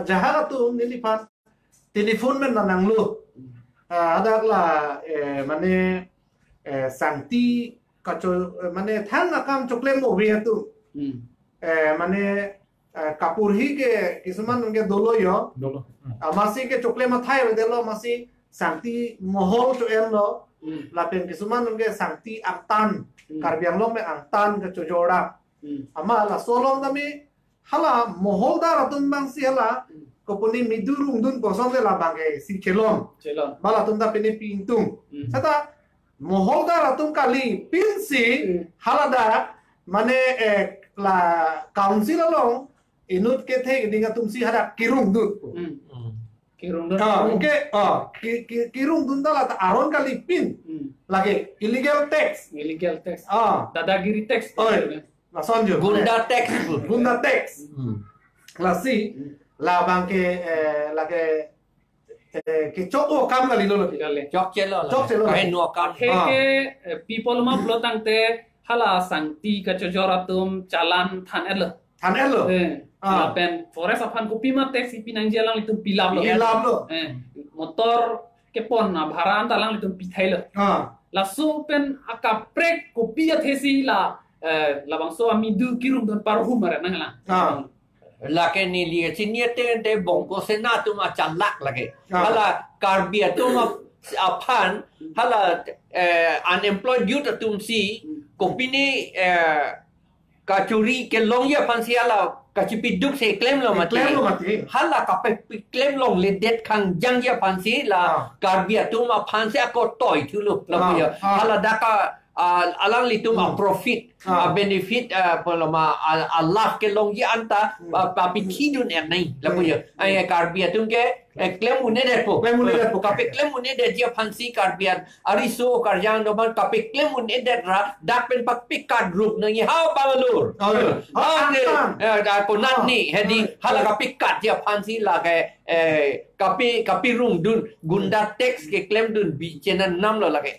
jaha tu nilifan telepon men nang lu ada la mane sangti kacho mane thang akam choklem mo we tu mane kapurhi ke kisuman unge dolo yo amasi ke choklem thai delo masi sangti mohol to em lo lapen kisuman unge sangti aktan karbiang long me angtan ke chojora ama la solong dami hala mohol da ratun bang si hala kopuni midurung dun posong de la bange si chelon bala tunda pini pintung sata mohol da ratun kali pinsi hala da mane la council along inut ke the dinga tumsi hada kirung dun kirung dun oke kirung dun da la aron kali pin lagi illegal tax dadagiri tax la sonjo Gunda tax la si la banke la ke choko kam kali lo chok chelo kai no kam ke people ma plotang te hala sangti ka chojoratum chalan than elo pen forest apan kopi ma tax pinang jalang itu pilab lo motor ke pon na bharan talang itu pithai lo la so pen akaprek kopi athesi la labang so amidu kirum don parhum mara nangla la ke ni li chinie te bongko senatu ma chalak lage hala karbia tu ma aphan hala unemployed youth tum si kopini kachuri ke long ya pansi hala kachipiduk se claim lo mati hala ka pe claim long le det khang jang ya pansi la karbia tu ma phanse ko toy thulu la hala daka alang litum profit benefit poloma Allah ke long ya anta papi tidun nai la punya ai karbia tum ke claim une de po kape claim une de dia phansi karbia ariso karjang do man kape claim une de ra dak pen pak pikat group nang ha balur da ponat ni hedi hala ka pikat dia phansi la ke kapi rung dun gunda tax ke claim dun bi chenan nam lo la ke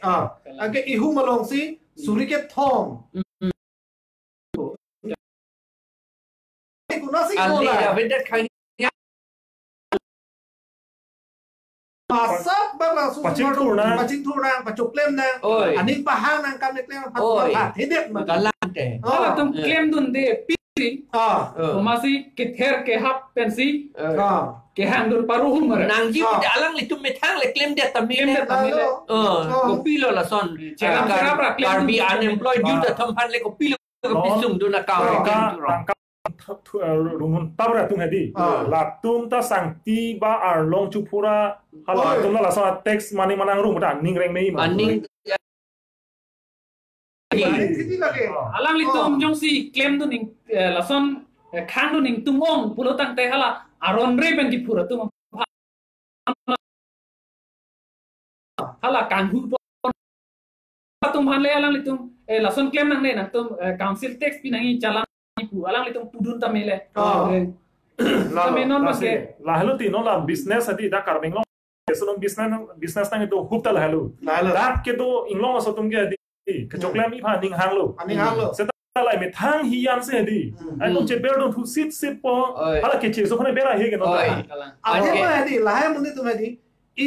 age ihu malong si suri ke thong kunasi ali avendat khani asap bala su pacing thurna pacuklem na aning pahang nang kam klem pat hedet ma galante hala tum claim dun de pisi masi ke ther ke hap pensi ke hang dun paruhum mara nang ji alang litum methang le claim de tamile kopi lo la son karbi unemployed youth thampan le kopi lo pisum dun account rungun tabra tung hedi latum ta sangti ba arlong chupura hala tum la sa tax mani manang rung ta ning reng mei ma aning alang litum jong si claim dun ning lason khang dun ning tumong pulotang te hala aron re ben di pura tum hala kanghu tum han le alang litum lason claim nang ne nang tum council tax pinangi chalan ipu alang litum pudun tamele la halo ti no la business adi da karbing long eson business tang to hupta la halo da ke to inglong so tum ge adi ke choklam mi pha ning hang lo seta lai me thang hi yan se adi ai to che ber don thu sit po hala ke che so phane bera he ge no ade ma adi la hai mun tum adi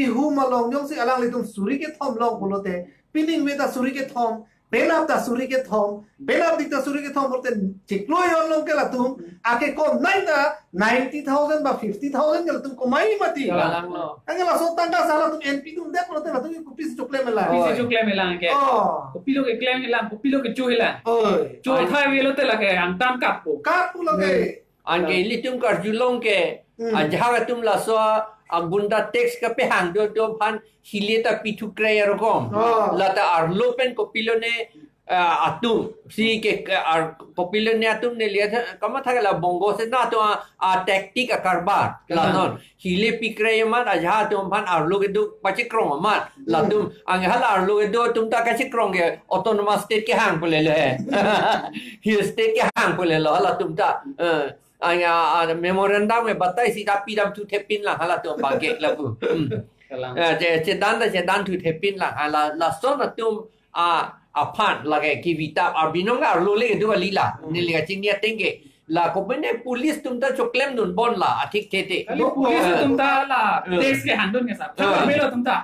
ihu malong jong si alang litum suri ke thom long bolote pining we da suri ke thom belap da suri ke thom belap dik da suri ke thom bolte chiklo yon long ke latum ake ko nai na 90,000 ba 50,000 ke latum ko mai mati anga la so tanga sala tum np tum de bolte latum ko pis chokle mela ke ko pilo ke claim hela ko pilo ke chu hela chu thai we lote la ke ang tam kap pu lage Anke litum karjulong ke jaga tum la so agunda text ka pe hang do pan hileta pitu kreya rokom lata arlo pen kopilone atum si ke ar kopilone atum ne lihat kama thagala bongo se na to a tactic a karbar la non hile pikreya mat aja tum pan arlo ke du pachi krong mat la tum ang hala arlo ke do tum ta ka chi krong ke autonomous state ke hang pole le hill state ke hang pole lo la tum ta anya memorandum में बताई सी कापी दम तू थेपिन ला हाला तो बागे लबु जे dan tu thepin la hala la so na tum a phan lage ki vita arbinong ga lo le du li la ni le chin ya tenge la ko bene police tum ta choklem dun bon la athik thete police tum ta la text ke handun ke sa ta melo tum ta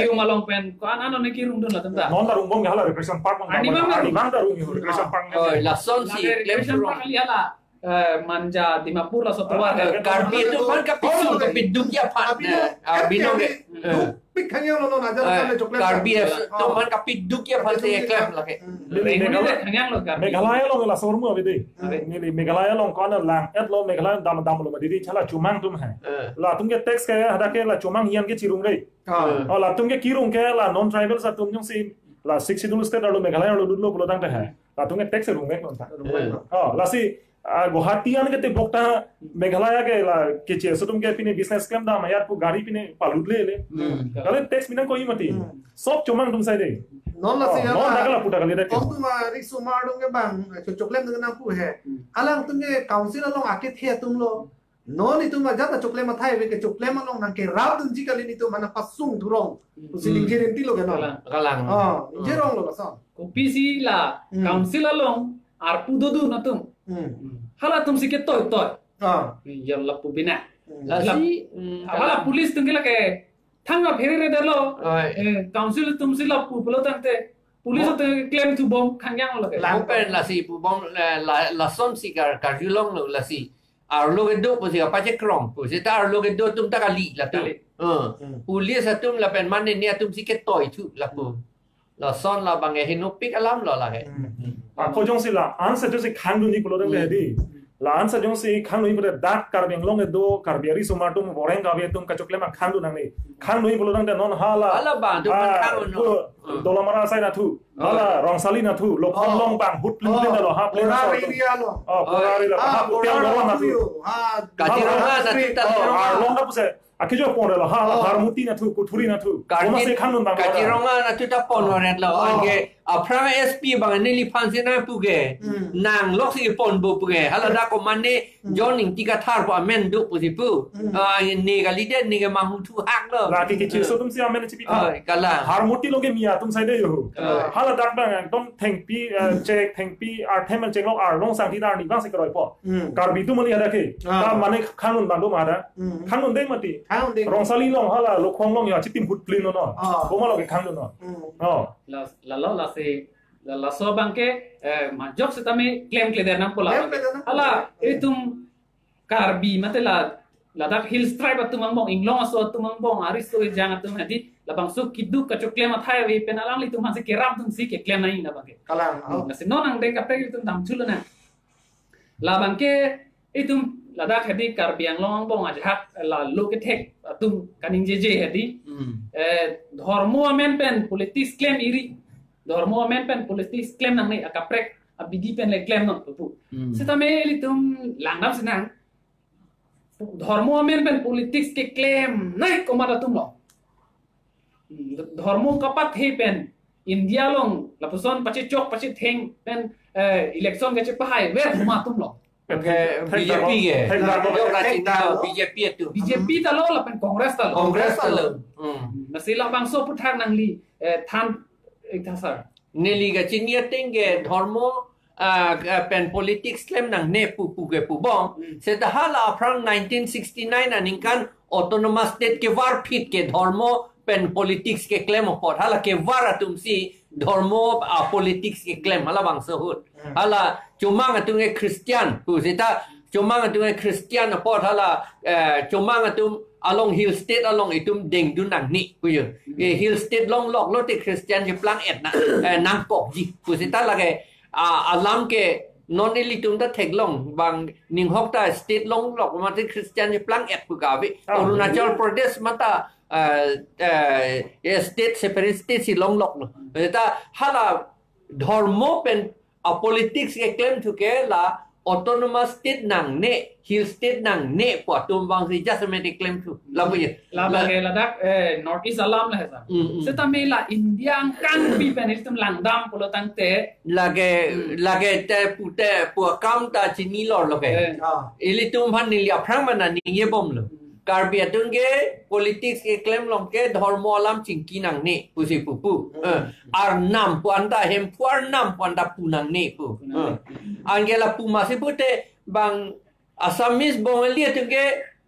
iu malong pen ko ano ne ki rum dun la tum ta non da rum bong hala recreation park ani mang da rum recreation park la son si recreation park ali ala manja Dimapur la sotuar karbi itu kan kapisu kapiduk ya pan arbinong pik khanyang lo na jala le chocolate karbi to man kapiduk ya pan se klem lake khanyang lo karbi Meghalaya long la sormu abide ni Meghalaya long kon lang et lo Meghalaya dam lo madidi chala chumang tum hai la tum ke tax ke hada ke la chumang hian ke chirung rei la tum ke kirung ke la non tribal sa tum jong si la 60 state lo Meghalaya lo dudlo bulo dang te hai la tum ke tax rung ek non ta la si Guwahatian ke te bokta Meghalaya ke la ke che so tum ke pine business claim da mayar pu gari pine palut le kale tax minang koi mati sob chumang tum sai de non la se non dagala puta kale de om tu ma risu mar dong ke bang chocolate na pu hai alang tum ke council long ake the tum lo non itu ma jata chocolate ma thai ke chocolate ma long nang ke rap dun ji kali ni tu mana pasung durong usiling jerenti lo ke no kalang jerong lo sa ko pc la council long ar pu do na tum hala tum sikit toy yang lapu bina lasi hala police tum ke lake thanga phere re dalo council tum sila pu pulo tante police to claim to bom khangyang lo ke lang pen lasi pu bom la son si karjulong lo lasi ar lo ke do pu si pa che krong pu si ta ar lo ke do tum ta kali la tu police tum la pen man ne tum sikit toy tu la pu la son la bang e hinupik alam lo la ke ko jong si la answer jo si khang du ni ko dang le di la answer jong si khang du ni ko dak kar beng long e do kar biari suma tum boreng ga be tum ka chokle ma khang du nang ni khang du ni ko dang de non hala ba du man khang no do la mara sai na thu hala rong sali na thu lo khong long bang hut plin plin lo ha plin ora area lo porari la ha tel do na thu ka ti ro na tu ta long da puse akijo pon lo ha harmuti na thu kuthuri na thu ona se khang nun bang ka ti ro na tu ta pon lo ret lo ange aprang sp bang ne li phan se na pu ge nang lok si pon bu pu ge hala da ko man ne joning ti ka thar ko amen du pu si pu ni ga li de ni ga ma hu thu hak lo la ki chi so tum si amen chi pi ka la harmuti lo ge mia tum sai de yo hala dak bang dom theng pi theng pi ar themen cheng lo ar long sang ti dar ni bang se kroi po kar bi tu mali ada ke ta mane khang nun bang do ma da khang nun de mati rong sali long hala lo khong long ya chi tim hut plin no ko ma lo ke khang nun no la se la so bangke ma jok se tame claim ke der nam pola ala etum karbi matela la dak hills tribe atum bong inglong aso atum bong aris to jang atum hadi la bang so kidu ka chok claim athai we penalang li tum hase ke ram tum si ke claim nai la bangke kalang na se non ang de ka pe tum dam chulana la bangke etum la dak hadi karbi anglong bong ajak la lo ke thek atum kaning je hadi dharmo amen pen politics claim iri Dormo amen pen politis claim nang ni akaprek abidi pen le claim no pu seta me litum langnam senang dormo amen pen politics ke claim nai komada tum lo dormo kapat he pen India long lapuson pachi chok pachi theng pen election ke chpai we ma tum lo BJP ke BJP tu BJP ta lo la pen congress ta lo nasila bang so puthang nang li than ekthasar neli ga chinia tenge dharmo pen politics claim nang ne pu ge pu bong se ta hala from 1969 aninkan autonomous state ke war fit ke dharmo pen politics ke claim opor hala ke war atum si dharmo politics ke claim hala bang sahut hala chumang atung Christian pu se ta chumang atung Christian opor hala chumang atum along hill state along itum deng du nang ni pu ye hill state long lok lo te Christian je plang et na nang pok ji pu se ta la ke alam ke non elitum ta thek long bang ning hok ta state long lok ma te Christian ni plang et pu ka vi Arunachal Pradesh mata state separate state si long lok no ta hala dharmo pen a politics ke claim thu ke la autonomous state nang ne hill state nang ne po tum bang si just me claim thu la bu ye la bage la dak north east alam la hesa se ta me la india ang kan pi pen tum langdam polo tang te lage te pu kam ta chini lor lo ke ili tum phan ni ya phrang mana ni ye bom lo karbi atun ke politics ke claim long ke dharmo alam chingki nang ne pu si pu ar nam pu anda hem puar nam pu anda pu nang ne pu angela pu masih pute bang Assamese bongali atun ke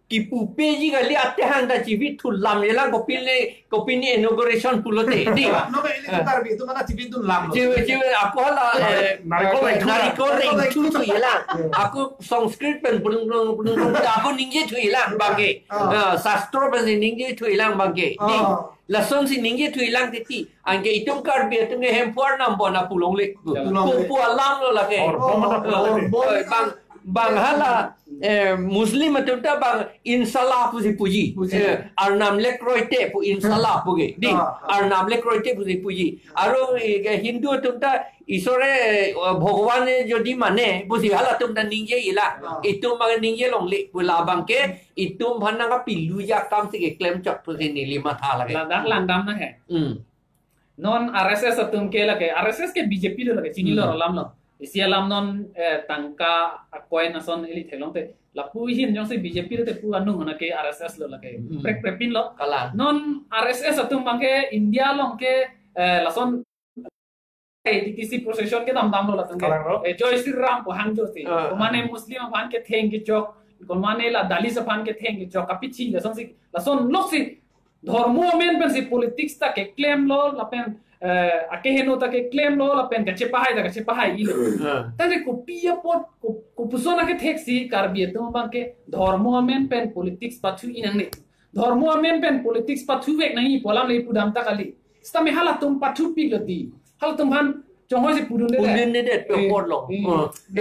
ki pu peji gali atte hang da chivit thu lam yela kopini inauguration pulote di no be ili karbi tu mana chivit tu lam jiwe aku hala narikol thu yela aku sanskrit pen burung aku ningge thu yela bage sastro pen ningge thu yela bage di lason si ningge thu yela ti angge itum karbi atun ke hempuar nam bona pulong le pu alam lo lage bang hala muslim atau ta bang insalah puji arnam lek roite pu insalah puge di arnam lek roite puji aro hindu atau ta isore bhagwan jodi mane puji hala tum ta ningye ila itu mag ningye long le pula bangke itu bhanna ka pilu ya kam se claim chok puji ni lima tha lage ladak langdam na hai non RSS atum ke lage RSS ke BJP lo lage chini lo alam lo isi alam non tangka akoy nason ili thelong te la pu hin jong se BJP te pu anu hona ke RSS lo lage prepin lo non RSS atum bangke India long ke lason DTC procession ke dam lo latang ke Joy Sri Ram po hang jo se mane muslim phan ke theng ke chok mane la dalis phan ke theng ke chok kapichi lason lok si dharmo men pen si politics ta ke claim lo la pen ake heno ta ke claim lo la pen ka chepahai ile tare ko pia pot ko pusona ke thexi karbi to bangke dharmo men pen politics pathu inang ne dharmo men pen politics pathu vek nahi polam le pudam ta kali stame hala tum pathu piloti hala tum han chonghoi se pudun de pot lo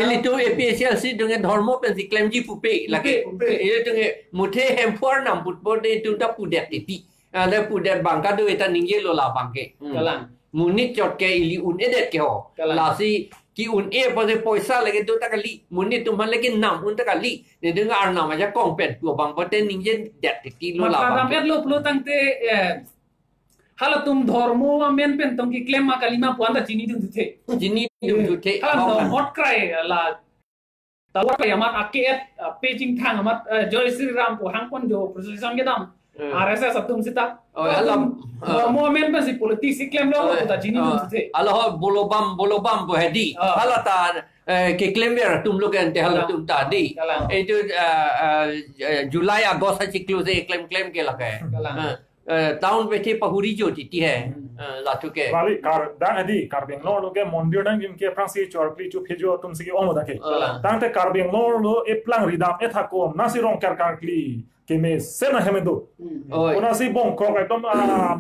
ele to APSLC dengan dharmo pen si claim ji pupe lage ele to muthe hempor nam putbot de tu ta pudet ti le pudet bangka do eta ningye lo la bangke kalang munit jot ke ili un edet ke ho la si ki un e pose poisa lagi tu ta kali munit tu man lagi nam un ta kali ne dengar ar nam aja kong pet tu bang poten ningye det ti lo la bang ramet lo plo tangte hala tum dharmo men pen tong ki claim ma kalima puanda chini dum the hala no hot cry la tawar yamat aket paging thang amat Joy Sri Ram po hangpon jo procession ke dam RSS atum sita alam moment pa si politics claim lo ta chini dum the alo bolobam bo hedi hala ta ke claim ber tum lo kan te hala tum ta di itu July August chi close claim ke la ke tahun beti pahuri jo ti hai la tu ke wali kar dan adi karbeng lo ke mondir dang jim ke fransi chorpli chu phejo tum sigi omo da ke tang te karbeng lo e plang ridam e tha ko nasi rong kar kli ke me sena hemedo ona si bon ko ka tom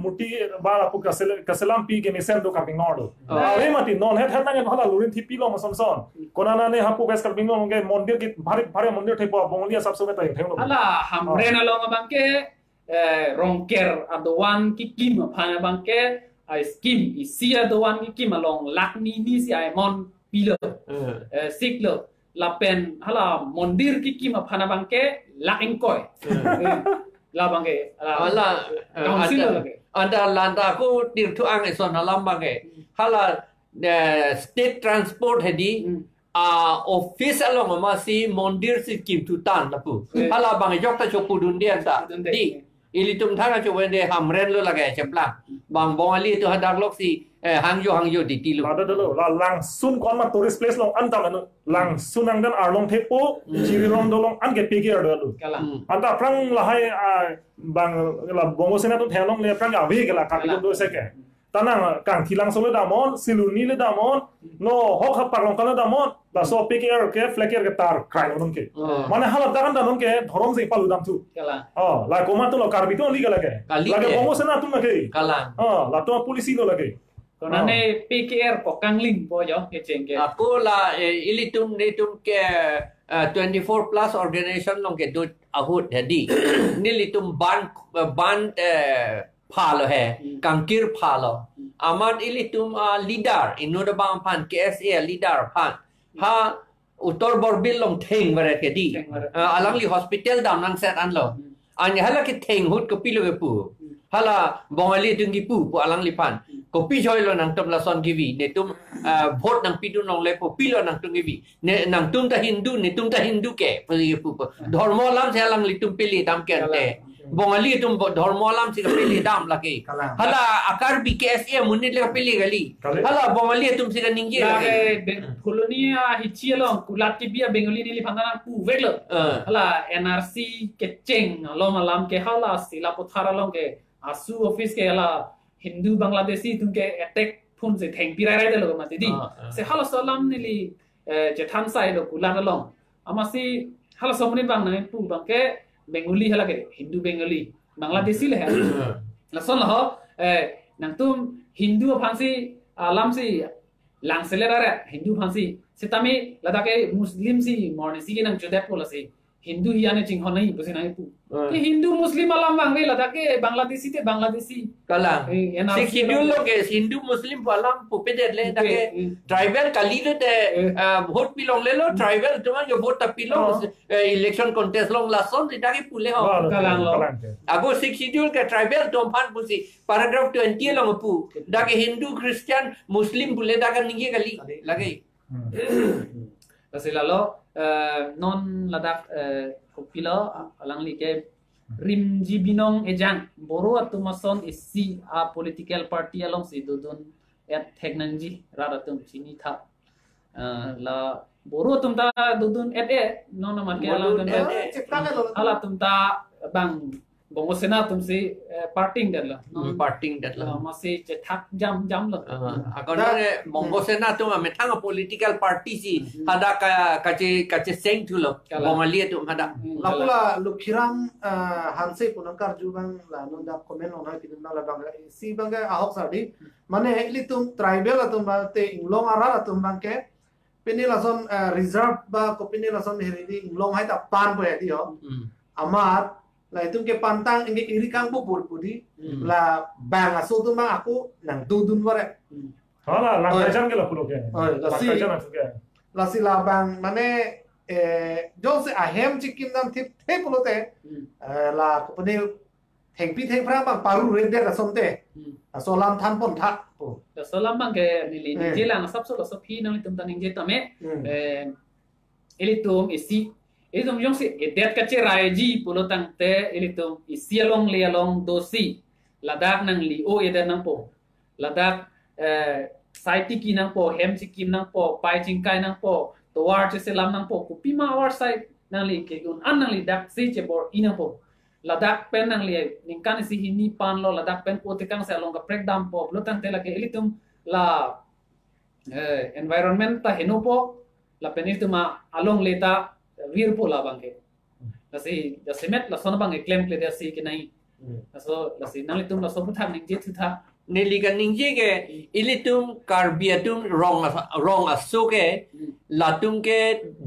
muti bala pu kaselam pi ke me sen do karbeng lo ale mati non het hat na hala lurin thi pi lo ma samson kona na ne hapu bes karbeng lo ke mondir ke bhare mondir the po bonglia sab sobe tai theng lo ala hamre na lo bang ke rongker adowan ki kim phana bangke ai skim isia adowan ki kim along lakni ni si ai mon pilo siklo la pen hala mondir ki kim phana bangke lakengkoi la bangke ala anda landa ko dir tu ang son alam bangke hala state transport hedi office along masih mondir si kim tutan lapu hala bang yok ta chokudun dia ta di ili tum thanga chu wende hamren lo lagai chepla bang bongali tu hadak lok si hangyo di tilu ada dulu la lang sun kon ma tourist place long antam anu lang sunang dan arlong thepo chiri rom dolong an ke pege ar dulu anta prang la hai bang la bongo sena tu thelong le prang avi ke la ka do se ke tanang kang thilang so le damon siluni le damon no hok hak parlong kala damon la so pege ar ke fleker ke tar krai non ke mane halap dagan danon ke thorom se palu dam tu la koma tu lo karbi to li ke lage bongo sena tu na ke kala la to polisi lo lage Karena ne PKR kok kangling po yo keceng ke. Aku lah ilitum ke 24 plus organization long ke dut ahut jadi. Ni litum ban phalo hai kangkir phalo. Amat ilitum leader inoda bang pan KSA leader pan. Ha utor borbil long theng barat ke di. Alang li hospital dam nang set an lo. Anya hala ke theng hut ko pilo ke pu. Hala bongali tinggi pu alang li pan. Kopi joy lo nang tum la son givi ne tum vote nang pidu nong le po pilo nang tum givi ne nang tum ta hindu ne tum ta hindu ke pagi pu dharma lam se alang li tum pili dam ke ante bongali tum dharma lam se pili dam lagi hala akar BKSA munit le pili gali hala bongali tum se ninggi lagi kolonia hichielong kulat ke bia bengali ni li phana pu velo hala NRC keceng lo malam ke hala sila pothara long ke asu office ke hala Hindu Bangladeshi Tumke attack phun se theng pirai rai delo mati di se hala salam nili jethan sai lo kula long amasi hala somni bang na pu bang ke Bengali hala ke Hindu Bengali Bangladeshi le la son la nang tum Hindu phansi alam si lang selera Hindu phansi se tami lada ke Muslim si morni si nang jodep pola si Hindu hiane chingho nahi busi nahi pu ke Hindu Muslim alam bang ve lada ke Bangladeshi te Bangladeshi kalang Sikh Hindu lo ke Hindu Muslim alam pu pe le da ke tribal kali lo te vote pilong le lo tribal tuma yo vote ta pilong election contest long la son da ke pule ho kalang lo ago Sikh Hindu ke tribal tom phan pusi paragraph 20 long pu da ke Hindu Christian Muslim pule da ke ningi kali lagi Lalu non ladak kopilo alang like rimji binong ejang boro atumason isi a political party along si dudun et teknanji radatum sini tha la boro tumta dudun et non man ke alang ala tumta bang bongo sena tumsi parting dadla parting dadla masih cetak jam lo agora bongo sena tum metang political party si hada kace seng thulo bongalia tum hada lakula lukhirang hanse punangkar jubang la nonda komen on hai pidna la bang si bang ahok sadi mane ili tum tribal atum te inglong ara atum bang ke penila son reserve ba ko penila son heridi inglong hai ta pan bo edi ho amat la itu ke pantang ini iri kang bubur pudi la bang aso tu mang aku nang dudun ware hala langkajan ke la pulo ke langkajan atu ke la si la bang mane jo se ahem chikim nam thip the pulo te la kopne thengpi theng phra bang paru red de asom te asolam than pon tha po asolam bang ke nili jelang sabso so phi nang tum taning je tame elitum isi Elitum yung si edet kache raiji pulo tangte elitum isialong lialong dosi ladak nang li o edet nang po ladak saiti ki nang po hem si kim nang po pai chingkai nang po towar che selam nang po kupima war sai nang li ke un an nang li dak si che bor inang po ladak pen nang li ningkan si hini pan lo ladak pen po tekang se along ka prek dam po pulo tangte la ke elitum la environment ta heno po la penituma along leta wir pola bangke lasi da semet la sona bang claim ple da si ke nai so lasi nang litum la so putham ning je thutha neli kan ning je ke ilitum karbiatum wrong aso ke latum ke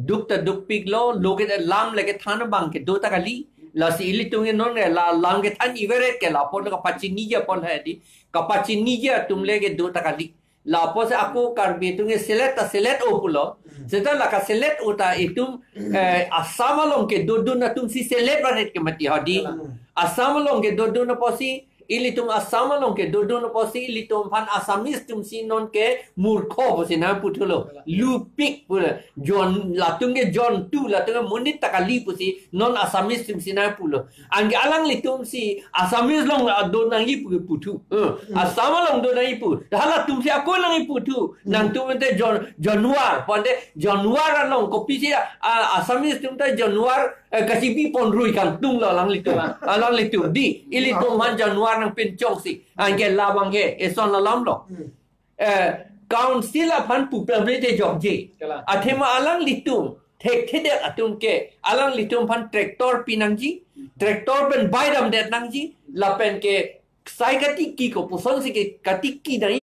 dukta dukpik lo loke lam leke thana bang ke do ta kali lasi ilitum ke non la lam ke than iveret ke la pon ka pachini je pon hai di ka pachini je tum leke do ta kali la pose aku karbiatum ke selet o pulo setelah ka selet uta itum asamalong ke dodun na tum si selet banet ke mati hadi asamalong ke dodun na posi ilitum asamalong ke dodun na posi ilitum pan asamis tum si non ke murkho posi na putulo lupik pula John latung ke John tu latung munit takali posi non asamis tum si na pulo ang alang litum si asamis long don nang ipu putu asamalong don nang ipu hala tum si aku nang ipu tu nang tum te Januar ponde Januar long kopi si asamis tum te Januar kasibi pon rui kan tung la lang litum di ilitum man Januar nang pencong si angke labang ke eson la lam lo council apan pu prevete jogje athema alang litum thek thede atum ke alang litum pan tractor pinangji tractor pen baidam det nangji lapen ke sai kati ki ko puson si ke kati ki dai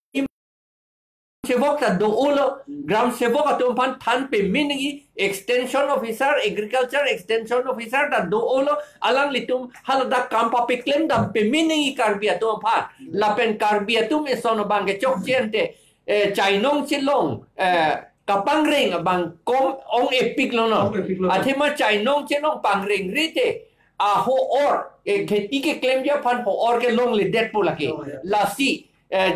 Sevok ta do ulo gram sevok atum pan than pe mingi extension officer agriculture extension officer ta do ulo alang litum halada kampa pe claim da pe mingi karbia to pan lapen karbia tum esono bangge chok chiente chainong chilong kapang ring bang kom ong epic lo no athema chainong chenong pang ring rite a ho or kheti ke claim ja pan ho or ke long le det pulake la si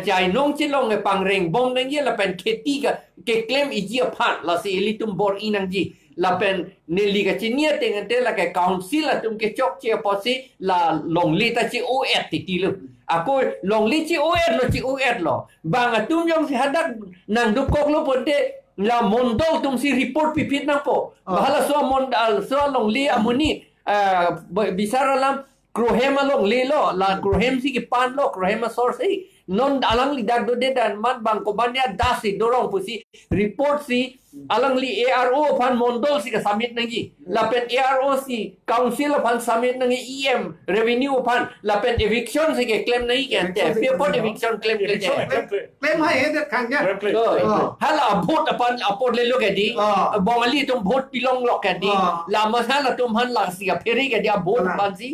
jai nong chilong e pangreng bom nang ye la pen kheti ka ke claim iji phan la si litum bor inang ji la pen neli ka chinia teng te la ke council la tum ke chok che posi la long li ta chi o et ti lu ako long li chi o et lo chi o et lo bang atum yong si hadak nang du kok lo ponte la mondol tum si report pipit nang po bahala so mondal so long li amuni bisara lam krohem long li lo la krohem si ki pan lo krohem source si non alang li dag do de dan man bang ko banya dasi dorong pusi report si alang li ARO pan mondol si ka submit nangi lapen ARO si council pan submit nangi EM revenue pan lapen eviction si ke claim nahi ke ante paper eviction claim claim hai he det khang ya hala vote pan apod le lo ke di bongali tum vote pilong lo ke di la masala tum han la si ka pheri ke dia vote ban si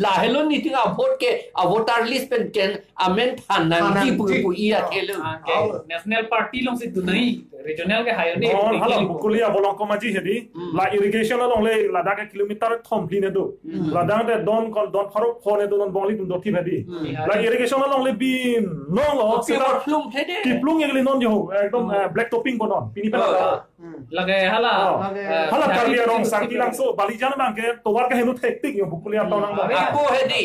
la hello ni tinga vote ke a voter list pen ken amen than ji pu iya thelu national party long si tunai regional ke higher de hala bukulia bolong ko maji hedi la irrigation long le la da ke kilometer thom pline do la da de don pharo phone do don bongli tum do thi hedi la irrigation long le bin no lo sita plum hede ki plum ye non jo ekdom black topping ko non pini pela lage hala karbiya rong sarki lang so balijan bang ke towar ke henu hectic yo bukulia to nang ako hedi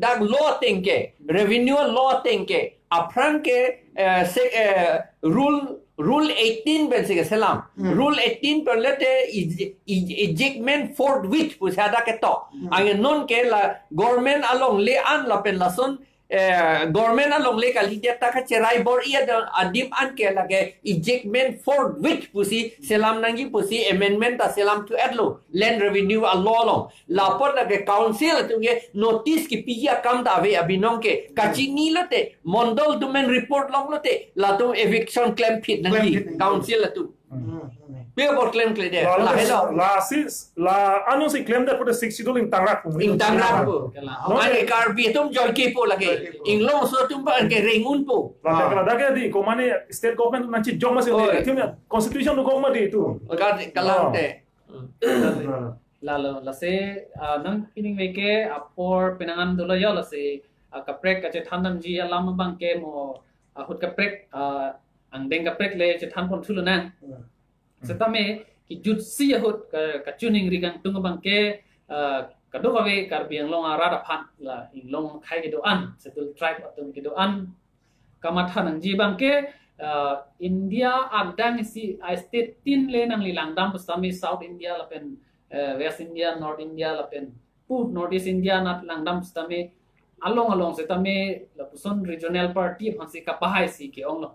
dag law tengke revenue law tengke apran ke rule 18 ben sige selam rule 18 per lete ejectment forthwith pusada ke to ang non ke la government along le an la pen lason government along le kalidia ta ka cherai bor ia adim an ke lage ejectment forthwith pusi selam nangi pusi amendment ta selam to adlo land revenue a law long la por lage council tunge notice ki pia kam da ve abinong ke kachini lote mondol domain report long lote la to eviction claim fit nangi council tu Biar bor claim claim dia. La hello. La anu si claim dia pada 60 dolar in tangrak pun. In tangrak pun. Mane karbi tum joy ke po lagi. In long so tum ban ke rengun po. La kalau dah ke di, kau mana state government nanti jom masih ni. Tiada constitution tu kau mana di tu. Kalau te. La se nang pining weke apor penangan dulu ya la se kaprek kace thanam ji alam bang ke mo hut kaprek angdeng kaprek le je than pon thulu na. Setame ki jut si hut ka tuning rigang tung bang ke kado kawe karbiang long arada phan la ing long khai ke do an setul tribe atum ke do an kamatha nang ji bang ke India agdang si state tin le nang lilang dam pustami South India lapen West India North India lapen Put Northeast India nat langdam pustami along setame la puson regional party phansi ka pahai si ke ong lo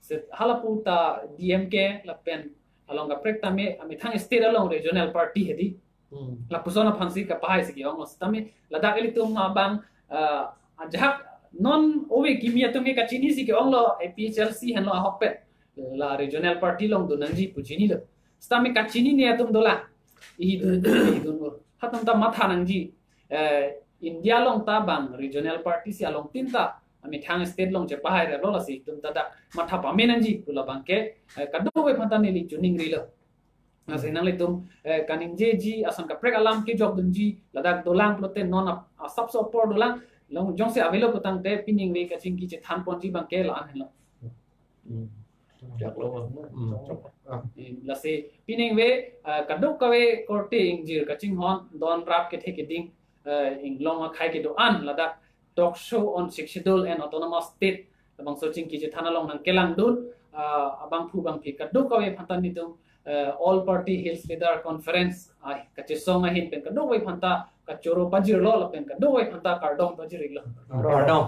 set halaputa DMK lapen along ka prek tame ami thang state along regional party hedi la pusona phansi ka pahai si ke ong lo tame ladak eli tum bang ajak non owe kimia tum ke kachini si ke ong lo APHLC han lo hokpet la regional party long donanji pujini lo stame kachini ne tum dola I dun hatam ta matha nangji India long ta bang regional party si along tinta ami thang state long je pahai re lo la si tum ta da matha pa menanji pula bangke kadu we phata ni li tuning ri lo na sinang le tum kaning je ji asan ka prek alam ke jok dun ji ladak dolang plote non a sub so por dolang long jong se avelo putang te pining we ka ching ki che than pon ji bangke la an lo jak lo la se pining we kadu ka we korte ingjir ka ching hon don rap ke theke ding ing long khai ke do an ladak talk show on schedule and autonomous state abang searching ki je thana long nang kelang dun abang phu bang phi kadu ka we phantan ni tum all party hills leader conference ai ka che song a hin pen kadu we phanta ka choro pajir lo la pen kadu we phanta kardong pajir lo Kardong